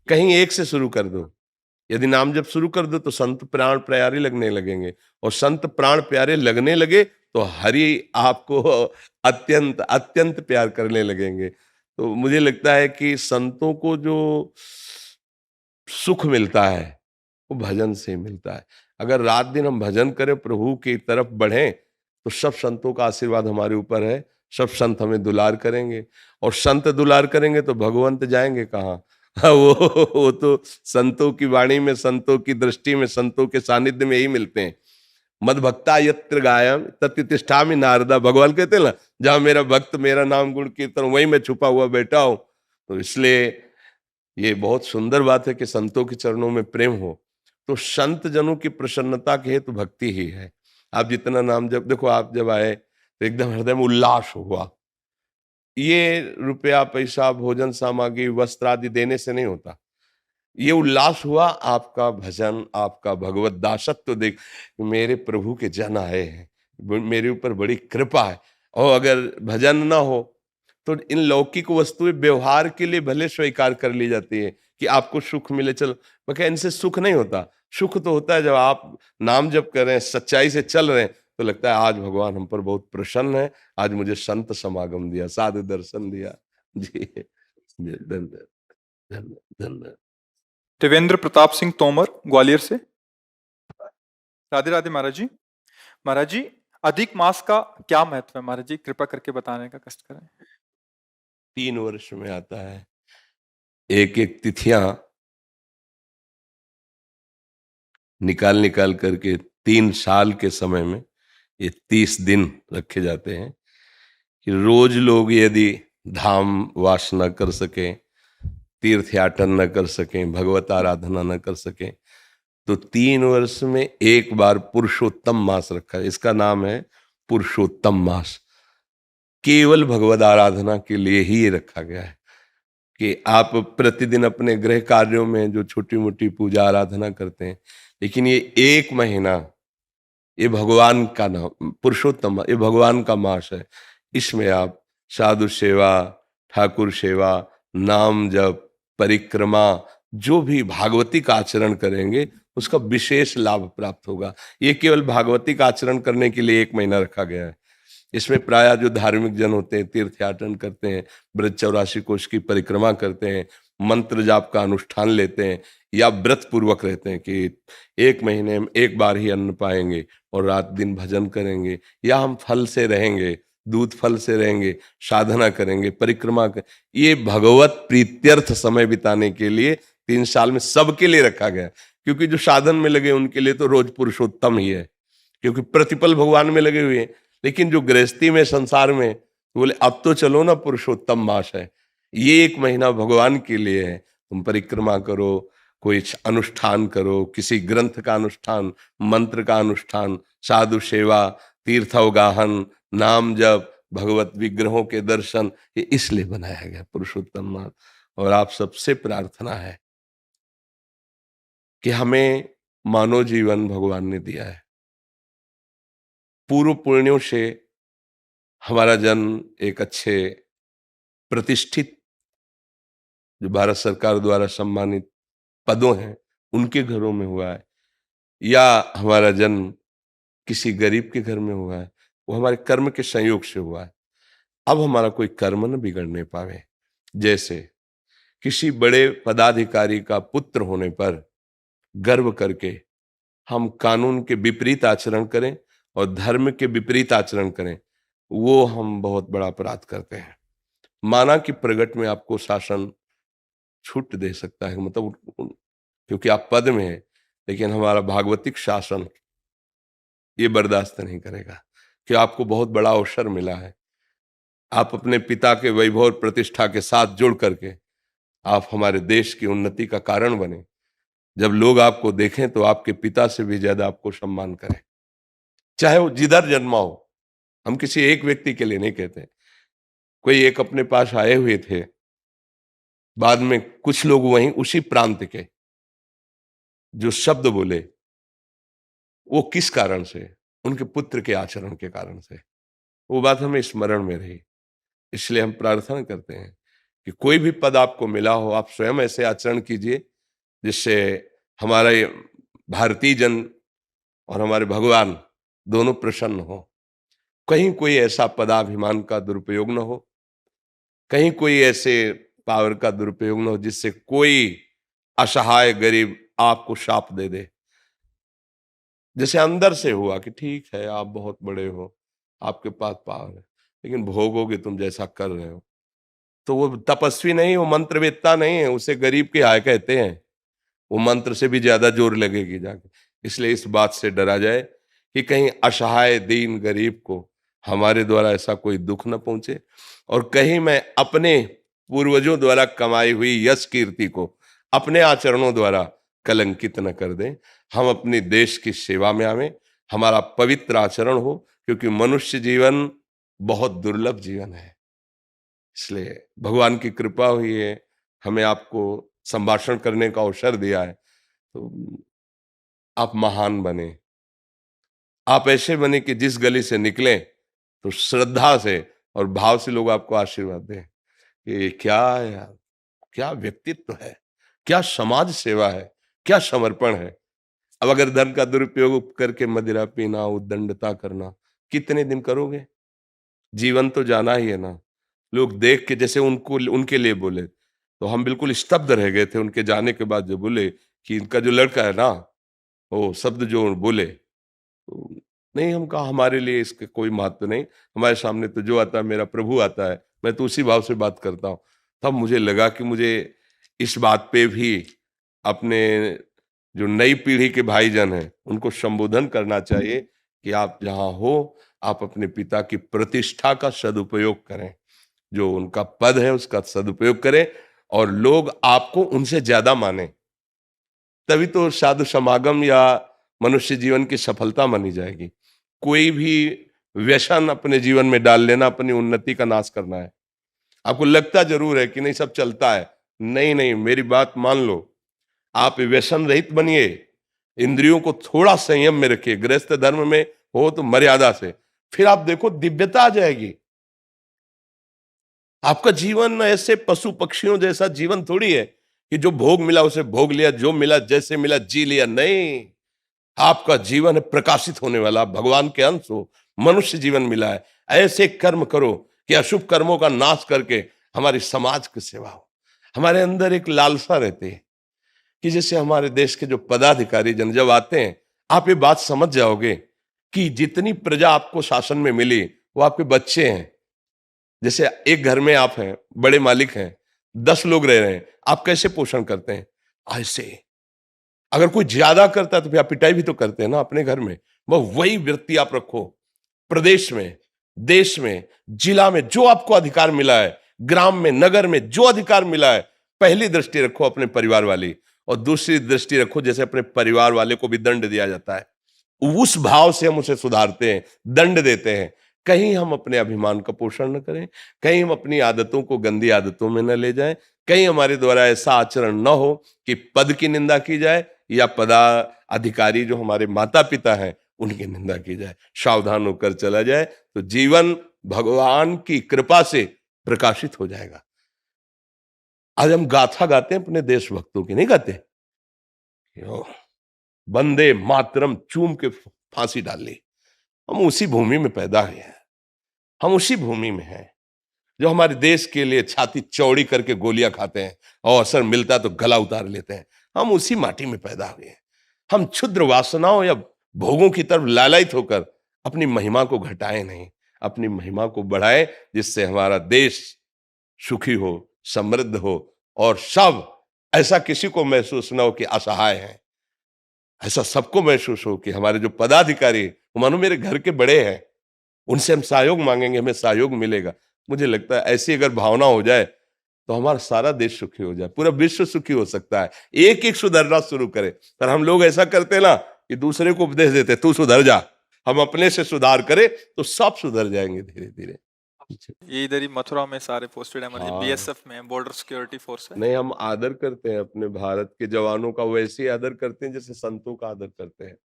कहीं एक से शुरू कर दो। यदि नाम जप शुरू कर दो तो संत प्राण प्यारे लगने लगेंगे, और संत प्राण प्यारे लगने लगे तो हरि आपको अत्यंत अत्यंत प्यार करने लगेंगे। तो मुझे लगता है कि संतों को जो सुख मिलता है वो भजन से मिलता है। अगर रात दिन हम भजन करें, प्रभु की तरफ बढ़ें, तो सब संतों का आशीर्वाद हमारे ऊपर है। सब संत हमें दुलार करेंगे, और संत दुलार करेंगे तो भगवंत जाएंगे कहाँ? वो तो संतों की वाणी में, संतों की दृष्टि में, संतों के सानिध्य में ही मिलते हैं। मद भक्ता यत्र गायम तत्र तिष्ठामि नारदा। भगवान कहते हैं ना, जहां मेरा भक्त मेरा नाम गुण कीर्तन, वहीं मैं छुपा हुआ बैठा हूं। तो इसलिए ये बहुत सुंदर बात है कि संतों के चरणों में प्रेम हो। तो संत जनों की प्रसन्नता के हेतु भक्ति ही है। आप जितना नाम जब देखो, आप जब आए तो एकदम हृदय में उल्लास हुआ। ये रुपया पैसा भोजन सामग्री वस्त्र आदि देने से नहीं होता। ये उल्लास हुआ आपका भजन, आपका भगवत दासत्व देख, मेरे प्रभु के जन आए हैं, मेरे ऊपर बड़ी कृपा है। और अगर भजन ना हो तो इन लौकिक वस्तुएं व्यवहार के लिए भले स्वीकार कर ली जाती है कि आपको सुख मिले, चलो, मगर इनसे सुख नहीं होता। सुख तो होता है जब आप नाम जप कर रहे हैं, सच्चाई से चल रहे हैं, तो लगता है आज भगवान हम पर बहुत प्रसन्न है, आज मुझे संत समागम दिया, साधु दर्शन दिया। जी, धन्यवाद धन्यवाद। देवेंद्र प्रताप सिंह तोमर, ग्वालियर से। राधे राधे महाराज जी। महाराज जी, अधिक मास का क्या महत्व है महाराज जी, कृपा करके बताने का कष्ट करें। 3 वर्ष में आता है, एक एक तिथियां निकाल निकाल करके 3 साल के समय में ये 30 दिन रखे जाते हैं कि रोज लोग यदि धाम वास न कर सकें, तीर्थ याटन न कर सकें, भगवत आराधना न कर सकें, तो 3 वर्ष में एक बार पुरुषोत्तम मास रखा है। इसका नाम है पुरुषोत्तम मास। केवल भगवत आराधना के लिए ही ये रखा गया है कि आप प्रतिदिन अपने गृह कार्यों में जो छोटी मोटी पूजा आराधना करते हैं, लेकिन ये 1 महीना ये भगवान का नाम, पुरुषोत्तम, ये भगवान का मास है। इसमें आप साधु सेवा, ठाकुर सेवा, नाम जप, परिक्रमा, जो भी भागवती का आचरण करेंगे उसका विशेष लाभ प्राप्त होगा। ये केवल भागवती का आचरण करने के लिए 1 महीना रखा गया है। इसमें प्रायः जो धार्मिक जन होते हैं, तीर्थयाटन करते हैं, ब्रज 84 कोष की परिक्रमा करते हैं, मंत्र जाप का अनुष्ठान लेते हैं, या व्रत पूर्वक रहते हैं कि 1 महीने में 1 बार ही अन्न पाएंगे और रात दिन भजन करेंगे, या हम फल से रहेंगे, दूध फल से रहेंगे, साधना करेंगे, परिक्रमा कर, ये भगवत प्रीत्यर्थ समय बिताने के लिए 3 साल में सबके लिए रखा गया। क्योंकि जो साधन में लगे उनके लिए तो रोज पुरुषोत्तम ही है, क्योंकि प्रतिपल भगवान में लगे हुए हैं। लेकिन जो गृहस्थी में, संसार में, बोले अब तो चलो ना, पुरुषोत्तम मास है, ये 1 महीना भगवान के लिए है। तुम परिक्रमा करो, कोई अनुष्ठान करो, किसी ग्रंथ का अनुष्ठान, मंत्र का अनुष्ठान, साधु सेवा, तीर्थावगाहन, नाम जप, भगवत विग्रहों के दर्शन, ये इसलिए बनाया गया पुरुषोत्तम मास। और आप सबसे प्रार्थना है कि हमें मानव जीवन भगवान ने दिया है, पूर्व पुण्यों से हमारा जन्म एक अच्छे प्रतिष्ठित, जो भारत सरकार द्वारा सम्मानित पदों हैं, उनके घरों में हुआ है, या हमारा जन्म किसी गरीब के घर में हुआ है, वो हमारे कर्म के संयोग से हुआ है। अब हमारा कोई कर्म न बिगड़ने पावे। जैसे किसी बड़े पदाधिकारी का पुत्र होने पर गर्व करके हम कानून के विपरीत आचरण करें और धर्म के विपरीत आचरण करें, वो हम बहुत बड़ा अपराध करते हैं। माना कि प्रगट में आपको शासन छूट दे सकता है, मतलब क्योंकि आप पद में हैं, लेकिन हमारा भागवतिक शासन ये बर्दाश्त नहीं करेगा कि आपको बहुत बड़ा अवसर मिला है। आप अपने पिता के वैभव और प्रतिष्ठा के साथ जुड़ करके आप हमारे देश की उन्नति का कारण बने। जब लोग आपको देखें तो आपके पिता से भी ज्यादा आपको सम्मान करें, चाहे वो जिधर जन्मा हो। हम किसी एक व्यक्ति के लिए नहीं कहते। कोई एक अपने पास आए हुए थे, बाद में कुछ लोग वहीं उसी प्रांत के जो शब्द बोले, वो किस कारण से? उनके पुत्र के आचरण के कारण से। वो बात हमें स्मरण में रही। इसलिए हम प्रार्थना करते हैं कि कोई भी पद आपको मिला हो, आप स्वयं ऐसे आचरण कीजिए जिससे हमारा ये भारतीय जन और हमारे भगवान दोनों प्रसन्न हो। कहीं कोई ऐसा पदाभिमान का दुरुपयोग न हो, कहीं कोई ऐसे पावर का दुरुपयोग न हो जिससे कोई असहाय गरीब आपको शाप दे दे। जैसे अंदर से हुआ कि ठीक है, आप बहुत बड़े हो, आपके पास पावर है, लेकिन भोगोगे तुम जैसा कर रहे हो। तो वो तपस्वी नहीं, वो मंत्रवेत्ता नहीं है, उसे गरीब के हाय कहते हैं। वो मंत्र से भी ज्यादा जोर लगेगी जाके। इसलिए इस बात से डरा जाए कि कहीं असहाय दीन गरीब को हमारे द्वारा ऐसा कोई दुख न पहुंचे, और कहीं मैं अपने पूर्वजों द्वारा कमाई हुई यश कीर्ति को अपने आचरणों द्वारा कलंकित न कर दें। हम अपने देश की सेवा में आवें, हमारा पवित्र आचरण हो, क्योंकि मनुष्य जीवन बहुत दुर्लभ जीवन है। इसलिए भगवान की कृपा हुई है, हमें आपको संभाषण करने का अवसर दिया है, तो आप महान बने। आप ऐसे बने कि जिस गली से निकलें तो श्रद्धा से और भाव से लोग आपको आशीर्वाद दें कि क्या यार, क्या व्यक्तित्व है, क्या समाज सेवा है, क्या समर्पण है। अब अगर धन का दुरुपयोग करके मदिरा पीना, उद्दंडता करना, कितने दिन करोगे? जीवन तो जाना ही है ना। लोग देख के जैसे उनको उनके लिए बोले, तो हम बिल्कुल स्तब्ध रह गए थे उनके जाने के बाद। जो बोले कि इनका जो लड़का है ना, वो शब्द जो बोले, तो नहीं, हम कहा हमारे लिए इसका कोई महत्व नहीं, हमारे सामने तो जो आता है मेरा प्रभु आता है, मैं तो उसी भाव से बात करता हूँ। तब मुझे लगा कि मुझे इस बात पे भी अपने जो नई पीढ़ी के भाईजन हैं उनको संबोधन करना चाहिए कि आप जहाँ हो, आप अपने पिता की प्रतिष्ठा का सदुपयोग करें, जो उनका पद है उसका सदुपयोग करें, और लोग आपको उनसे ज्यादा माने। तभी तो साधु समागम या मनुष्य जीवन की सफलता मानी जाएगी। कोई भी व्यसन अपने जीवन में डाल लेना अपनी उन्नति का नाश करना है। आपको लगता जरूर है कि नहीं सब चलता है, नहीं नहीं, मेरी बात मान लो, आप व्यसन रहित बनिए, इंद्रियों को थोड़ा संयम में रखिए, गृहस्थ धर्म में हो तो मर्यादा से, फिर आप देखो दिव्यता आ जाएगी। आपका जीवन ऐसे पशु पक्षियों जैसा जीवन थोड़ी है कि जो भोग मिला उसे भोग लिया, जो मिला जैसे मिला जी लिया। नहीं, आपका जीवन है प्रकाशित होने वाला, भगवान के अंश हो, मनुष्य जीवन मिला है। ऐसे कर्म करो कि अशुभ कर्मों का नाश करके हमारी समाज की सेवा हो। हमारे अंदर एक लालसा रहती है कि जैसे हमारे देश के जो पदाधिकारी जन जब आते हैं, आप ये बात समझ जाओगे कि जितनी प्रजा आपको शासन में मिली वो आपके बच्चे हैं। जैसे एक घर में आप हैं, बड़े मालिक हैं, 10 लोग रह रहे हैं, आप कैसे पोषण करते हैं? ऐसे। अगर कोई ज्यादा करता है तो फिर आप पिटाई भी तो करते हैं ना अपने घर में। वही वृत्ति आप रखो प्रदेश में, देश में, जिला में, जो आपको अधिकार मिला है, ग्राम में, नगर में जो अधिकार मिला है, पहली दृष्टि रखो अपने परिवार वाली, और दूसरी दृष्टि रखो जैसे अपने परिवार वाले को भी दंड दिया जाता है, उस भाव से हम उसे सुधारते हैं, दंड देते हैं। कहीं हम अपने अभिमान का पोषण न करें, कहीं हम अपनी आदतों को गंदी आदतों में न ले जाएं, कहीं हमारे द्वारा ऐसा आचरण न हो कि पद की निंदा की जाए या पदाधिकारी जो हमारे माता पिता हैं उनकी निंदा की जाए। सावधान होकर चला जाए तो जीवन भगवान की कृपा से प्रकाशित हो जाएगा। आज हम गाथा गाते हैं अपने देशभक्तों की, नहीं गाते? वंदे मातरम चूम के फांसी डाल ली। हम उसी भूमि में पैदा हुए हैं, हम उसी भूमि में हैं जो हमारे देश के लिए छाती चौड़ी करके गोलियां खाते हैं और अवसर मिलता तो गला उतार लेते हैं। हम उसी माटी में पैदा हुए हैं। हम क्षुद्र वासनाओं या भोगों की तरफ लालायित होकर अपनी महिमा को घटाएं नहीं, अपनी महिमा को बढ़ाएं, जिससे हमारा देश सुखी हो, समृद्ध हो और सब ऐसा किसी को महसूस ना हो कि असहाय है। ऐसा सबको महसूस हो कि हमारे जो पदाधिकारी, मानो मेरे घर के बड़े हैं, उनसे हम सहयोग मांगेंगे, हमें सहयोग मिलेगा। मुझे लगता है ऐसी अगर भावना हो जाए तो हमारा सारा देश सुखी हो जाए, पूरा विश्व सुखी हो सकता है। एक एक सुधरना शुरू करे। पर हम लोग ऐसा करते ना कि दूसरे को उपदेश देते तू सुधर जा। हम अपने से सुधार करें तो सब सुधर जाएंगे धीरे धीरे। ये इधर ही मथुरा में सारे पोस्टेड है, मतलब हाँ। बीएसएफ में, बॉर्डर सिक्योरिटी फोर्स है। नहीं, हम आदर करते हैं अपने भारत के जवानों का, वैसे ही आदर करते हैं जैसे संतों का आदर करते हैं।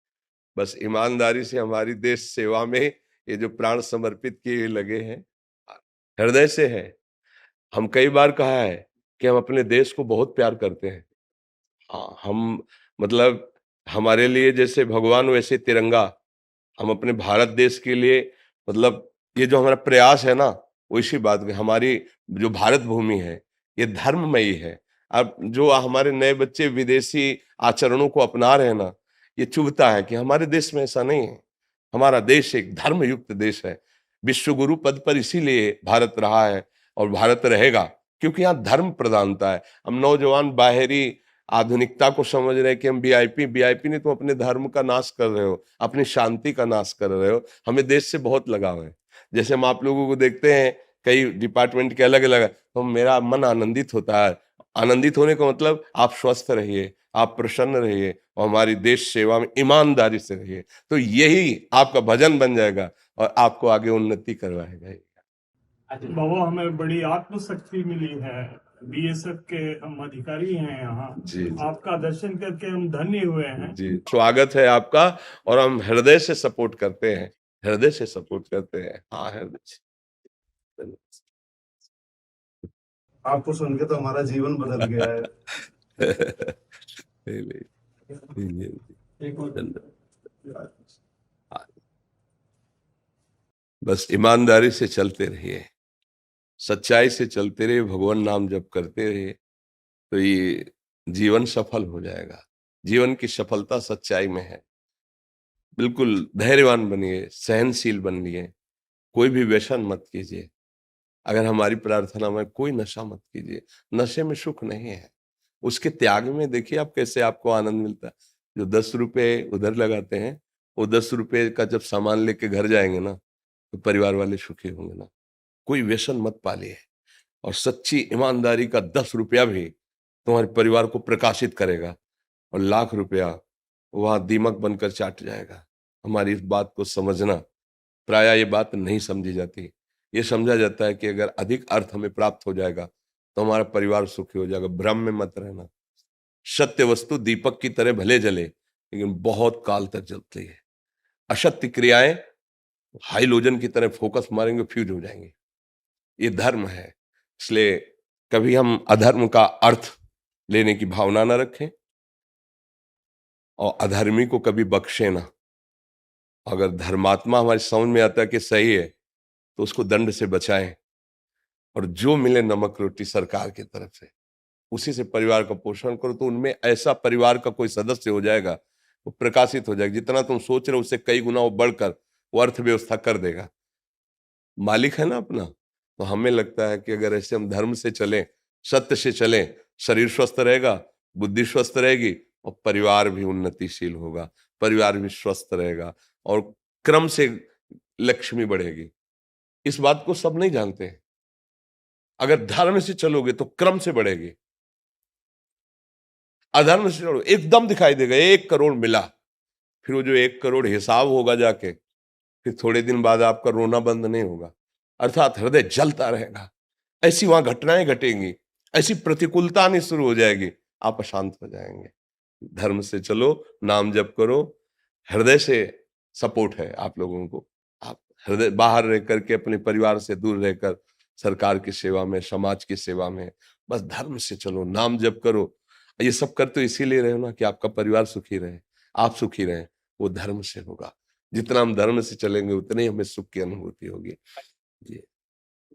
बस ईमानदारी से हमारी देश सेवा में ये जो प्राण समर्पित किए लगे हैं, हृदय से है। हम कई बार कहा है कि हम अपने देश को बहुत प्यार करते हैं। हाँ, हम मतलब हमारे लिए जैसे भगवान वैसे तिरंगा। हम अपने भारत देश के लिए मतलब ये जो हमारा प्रयास है ना, वो इसी बात में हमारी जो भारत भूमि है ये धर्ममयी है। अब जो हमारे नए बच्चे विदेशी आचरणों को अपना रहे हैं ना, ये चुभता है कि हमारे देश में ऐसा नहीं है। हमारा देश एक धर्मयुक्त देश है। विश्व गुरु पद पर इसीलिए भारत रहा है और भारत रहेगा क्योंकि यहाँ धर्म प्रधानता है। हम नौजवान बाहरी आधुनिकता को समझ रहे हैं कि हम वीआईपी नहीं, तुम अपने धर्म का नाश कर रहे हो, अपनी शांति का नाश कर रहे हो। हमें देश से बहुत लगाव है। जैसे हम आप लोगों को देखते हैं कई डिपार्टमेंट के अलग अलग, तो मेरा मन आनंदित होता है। आनंदित होने का मतलब आप स्वस्थ रहिए, आप प्रसन्न रहिए और हमारी देश सेवा में ईमानदारी से रहिए, तो यही आपका भजन बन जाएगा और आपको आगे उन्नति करवाएगा। बाबा, हमें बड़ी आत्मशक्ति मिली है। बीएसएफ के हम अधिकारी हैं यहाँ। जी, जी। आपका दर्शन करके हम धन्य हुए हैं। जी, स्वागत है आपका और हम हृदय से सपोर्ट करते हैं, हृदय से सपोर्ट करते हैं। हाँ, हृदय से। आपको सुन के तो हमारा जीवन बदल गया है। बस ईमानदारी से चलते रहिए, सच्चाई से चलते रहिए, भगवान नाम जप करते रहिए, तो ये जीवन सफल हो जाएगा। जीवन की सफलता सच्चाई में है। बिल्कुल धैर्यवान बनिए, सहनशील बनिए, कोई भी व्यसन मत कीजिए। अगर हमारी प्रार्थना में कोई नशा मत कीजिए। नशे में सुख नहीं है, उसके त्याग में देखिए आप कैसे आपको आनंद मिलता है। जो 10 रुपए उधर लगाते हैं, वो 10 रुपए का जब सामान लेके घर जाएंगे ना, तो परिवार वाले सुखी होंगे ना। कोई व्यसन मत पालिए और सच्ची ईमानदारी का 10 रुपया भी तुम्हारे परिवार को प्रकाशित करेगा और लाख रुपया वहां दीमक बनकर चाट जाएगा। हमारी इस बात को समझना, प्रायः ये बात नहीं समझी जाती। ये समझा जाता है कि अगर अधिक अर्थ हमें प्राप्त हो जाएगा तो हमारा परिवार सुखी हो जाएगा। भ्रम में मत रहना। सत्य वस्तु दीपक की तरह भले जले लेकिन बहुत काल तक चलती है। असत्य क्रियाएं हाइलोजन की तरह फोकस मारेंगे, फ्यूज हो जाएंगे। ये धर्म है, इसलिए कभी हम अधर्म का अर्थ लेने की भावना ना रखें और अधर्मी को कभी बख्शे ना। अगर धर्मात्मा हमारी समझ में आता है कि सही है तो उसको दंड से बचाएं, और जो मिले नमक रोटी सरकार की तरफ से उसी से परिवार का पोषण करो, तो उनमें ऐसा परिवार का कोई सदस्य हो जाएगा, वो प्रकाशित हो जाएगा। जितना तुम सोच रहे हो उससे कई गुना वो बढ़कर वो अर्थव्यवस्था कर देगा। मालिक है ना अपना। तो हमें लगता है कि अगर ऐसे हम धर्म से चलें, सत्य से चलें, शरीर स्वस्थ रहेगा, बुद्धि स्वस्थ रहेगी और परिवार भी उन्नतिशील होगा, परिवार भी स्वस्थ रहेगा और क्रम से लक्ष्मी बढ़ेगी। इस बात को सब नहीं जानते हैं। अगर धर्म से चलोगे तो क्रम से बढ़ेगी, अधर्म से चलो एकदम दिखाई देगा 1 करोड़ मिला, फिर वो जो 1 करोड़ हिसाब होगा जाके, फिर थोड़े दिन बाद आपका रोना बंद नहीं होगा, अर्थात हृदय जलता रहेगा। ऐसी वहां घटनाएं घटेंगी, ऐसी प्रतिकूलता आनी शुरू हो जाएगी, आप अशांत हो जाएंगे। धर्म से चलो, नाम जप करो, हृदय से सपोर्ट है आप लोगों को। आप हृदय बाहर रह करके अपने परिवार से दूर रहकर सरकार की सेवा में, समाज की सेवा में, बस धर्म से चलो, नाम जप करो। ये सब करते तो इसीलिए रहे ना कि आपका परिवार सुखी रहे, आप सुखी रहे। वो धर्म से होगा। जितना हम धर्म से चलेंगे उतने ही हमें सुख की अनुभूति होगी। जी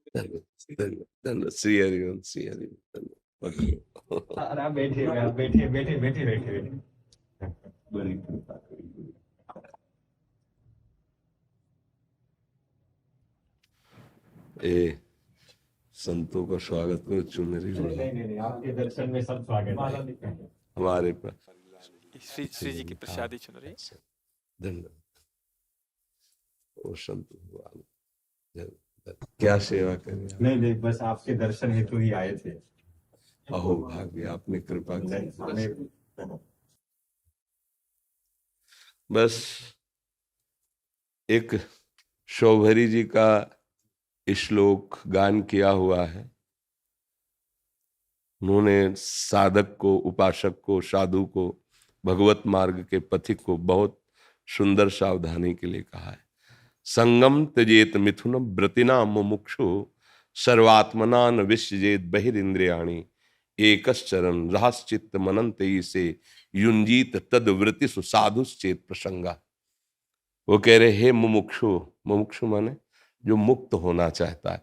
धन्यवाद, धन्यवाद, धन्यवाद। श्री हरिओम, श्री हरिओम, धन्यवाद। अरे आप बैठिए, आप बैठिए, बैठिए, बैठिए, बैठिए, बैठिए। ए संतों का स्वागत करो, चुनरी नहीं नहीं नहीं, आपके दर्शन में सब स्वागत है। हमारे पर श्री जी की प्रसादी चुन रही। धन्यवाद। ओ संत भगवान, क्या सेवा करें। नहीं नहीं, बस आपके दर्शन हेतु ही आए थे। अहो भाग्य, आपने कृपा नहीं, की। हमें बस एक शौभरी जी का श्लोक गान किया हुआ है। उन्होंने साधक को, उपासक को, साधु को, भगवत मार्ग के पथिक को बहुत सुंदर सावधानी के लिए कहा है। संगम त्यजेत मिथुन व्रतिना मुमुक्षु सर्वात्मना न विसृजेत बहिरिंद्रियाणि एकश्चरण रहश्चित्त मनंते से युंजीत तद्वृत्ति साधुश्चेत प्रसंगा। वो कह रहे हे मुमुक्षु, मुमुक्षु माने जो मुक्त होना चाहता है।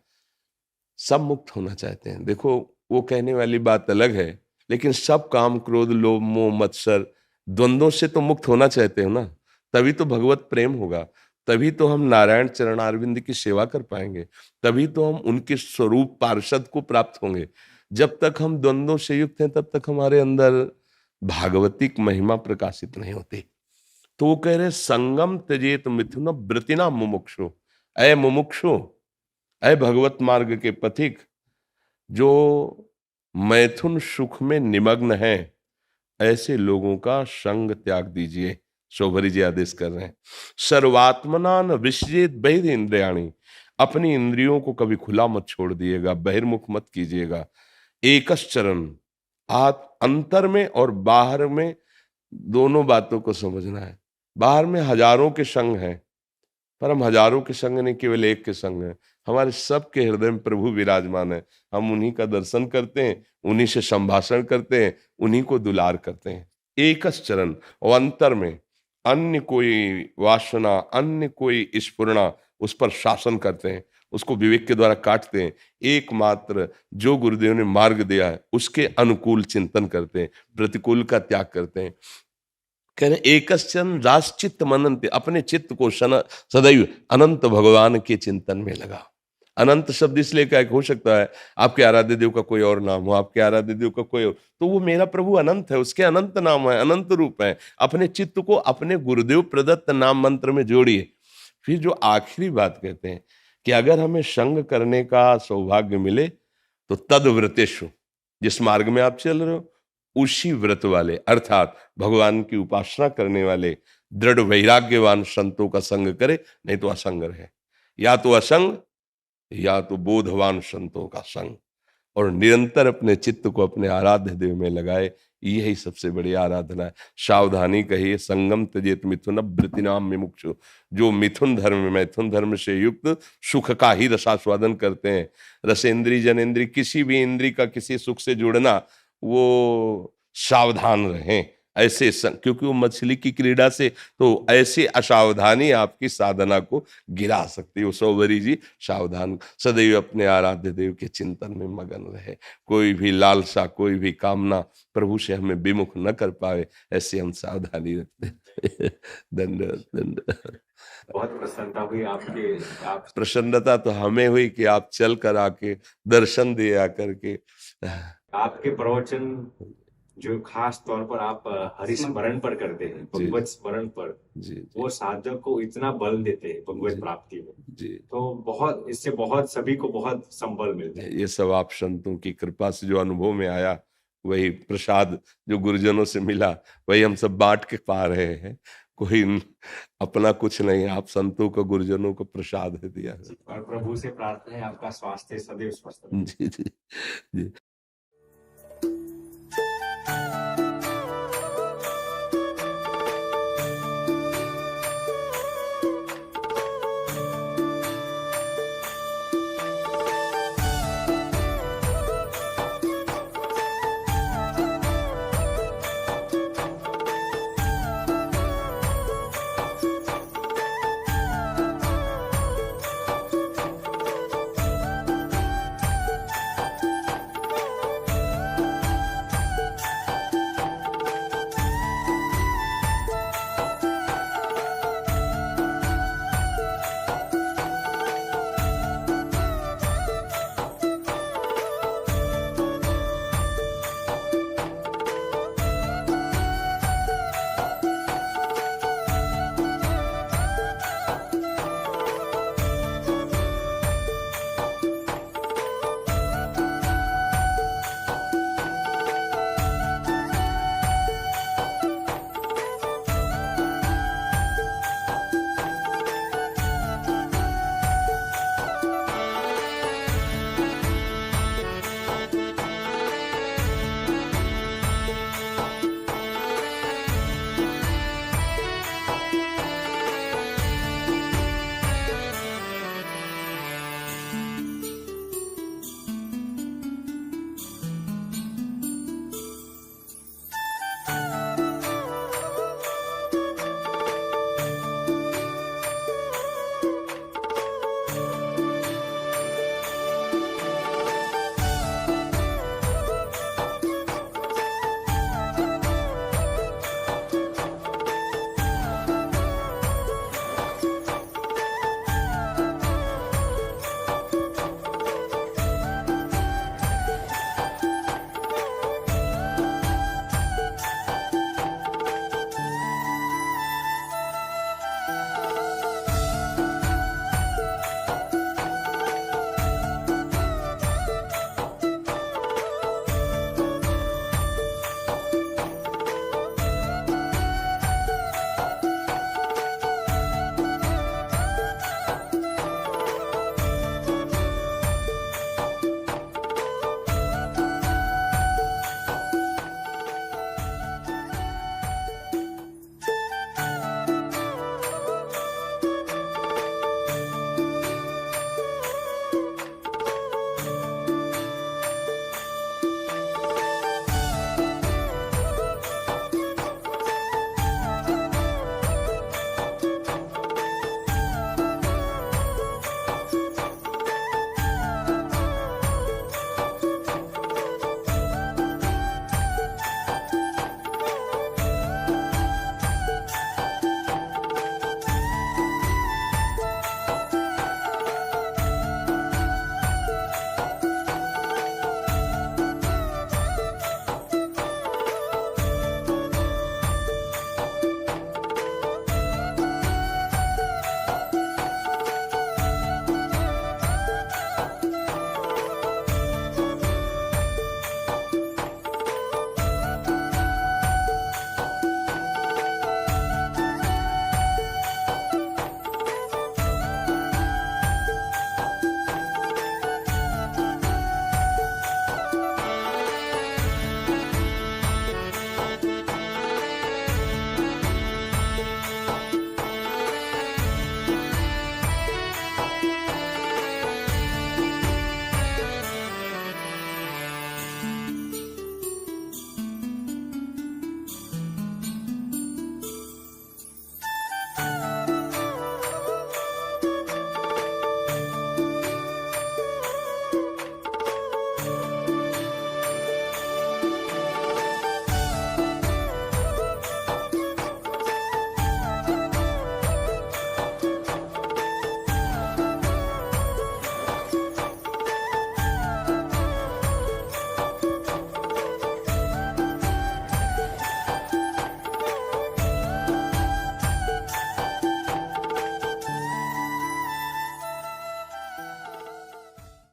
सब मुक्त होना चाहते हैं। देखो वो कहने वाली बात अलग है, लेकिन सब काम, क्रोध, लोभ, मोह, मत्सर, द्वंद्वों से तो मुक्त होना चाहते हो ना। तभी तो भगवत प्रेम होगा, तभी तो हम नारायण चरणारविंद की सेवा कर पाएंगे, तभी तो हम उनके स्वरूप पार्षद को प्राप्त होंगे। जब तक हम द्वंद्वों से युक्त हैं तब तक हमारे अंदर भागवतिक महिमा प्रकाशित नहीं होती। तो वो कह रहे संगम त्यजेत मिथुन व्रतिना मुमुक्षु। अय मुमुक्षु, अय भगवत मार्ग के पथिक, जो मैथुन सुख में निमग्न है, ऐसे लोगों का संग त्याग दीजिए। शोभरी जी आदेश कर रहे हैं। सर्वात्मना न विसृजेत बहिरिंद्रियाणि, अपनी इंद्रियों को कभी खुला मत छोड़ दिएगा, बहिर्मुख मत कीजिएगा। एकश्चरण, आप अंतर में और बाहर में दोनों बातों को समझना है। बाहर में हजारों के संग हैं, पर हम हजारों के संग नहीं, केवल एक के संग हैं। हमारे सबके हृदय में प्रभु विराजमान है। हम उन्हीं का दर्शन करते हैं, उन्हीं से संभाषण करते हैं, उन्हीं को दुलार करते हैं। एकश्चरण, और अंतर में अन्य कोई वासना, अन्य कोई स्फुरणा, उस पर शासन करते हैं, उसको विवेक के द्वारा काटते हैं। एकमात्र जो गुरुदेव ने मार्ग दिया है उसके अनुकूल चिंतन करते हैं, प्रतिकूल का त्याग करते हैं। कह रहे एकश्चन रासचित्त मनंते, अपने चित्त को सदैव अनंत भगवान के चिंतन में लगा। अनंत शब्द इसलिए क्या हो सकता है आपके आराध्य देव का कोई और नाम हो, आपके आराध्य देव का कोई और, तो वो मेरा प्रभु अनंत है, उसके अनंत नाम है, अनंत रूप है। अपने चित्त को अपने गुरुदेव प्रदत्त नाम मंत्र में जोड़िए। फिर जो आखिरी बात कहते हैं कि अगर हमें संग करने का सौभाग्य मिले तो तद्व्रतेषु, जिस मार्ग में आप चल रहे हो उसी व्रत वाले, अर्थात भगवान की उपासना करने वाले दृढ़ वैराग्यवान संतों का संग करे, नहीं तो असंग रहे। या तो असंग या तो बोधवान संतों का संग। और निरंतर अपने चित्त को अपने आराध्य देव में लगाए, यही सबसे बड़ी आराधना है। सावधानी कहिए, संगम त्यजेत मिथुन वृत्तिनाम विमुक्षु। जो मिथुन धर्म से युक्त सुख का ही रसास्वादन करते हैं, रसेंद्री जनेंद्री, किसी भी इंद्री का किसी सुख से जुड़ना, वो सावधान रहें ऐसे क्योंकि वो मछली की क्रीड़ा से तो ऐसी असावधानी आपकी साधना को गिरा सकती है। सौवरी जी सावधान, सदैव अपने आराध्य देव के चिंतन में मगन रहे। कोई भी लालसा, कोई भी कामना प्रभु से हमें विमुख न कर पाए, ऐसे हम सावधानी रखते हैं। धन्यवाद धन्यवाद। बहुत प्रसन्नता हुई आपके, आप प्रसन्नता तो हमें हुई कि आप चल कर आके दर्शन दिया करके। आपके प्रवचन जो खास तौर पर आप हरिस्मरण पर करते हैं, भगवत स्मरण पर, जी वो साधक को इतना बल देते हैं भगवत प्राप्ति में, जी, तो बहुत इससे बहुत सभी को बहुत संबल मिलता है। ये सब आप संतों की कृपा से जो अनुभव में आया, वही प्रसाद जो गुरुजनों से मिला, वही हम सब बांट के पा रहे हैं। कोई अपना कुछ नहीं, आप संतों को गुरुजनों को प्रसाद दिया है। और प्रभु से प्रार्थना है आपका स्वास्थ्य सदैव स्वस्थ रहे। जी जी जी।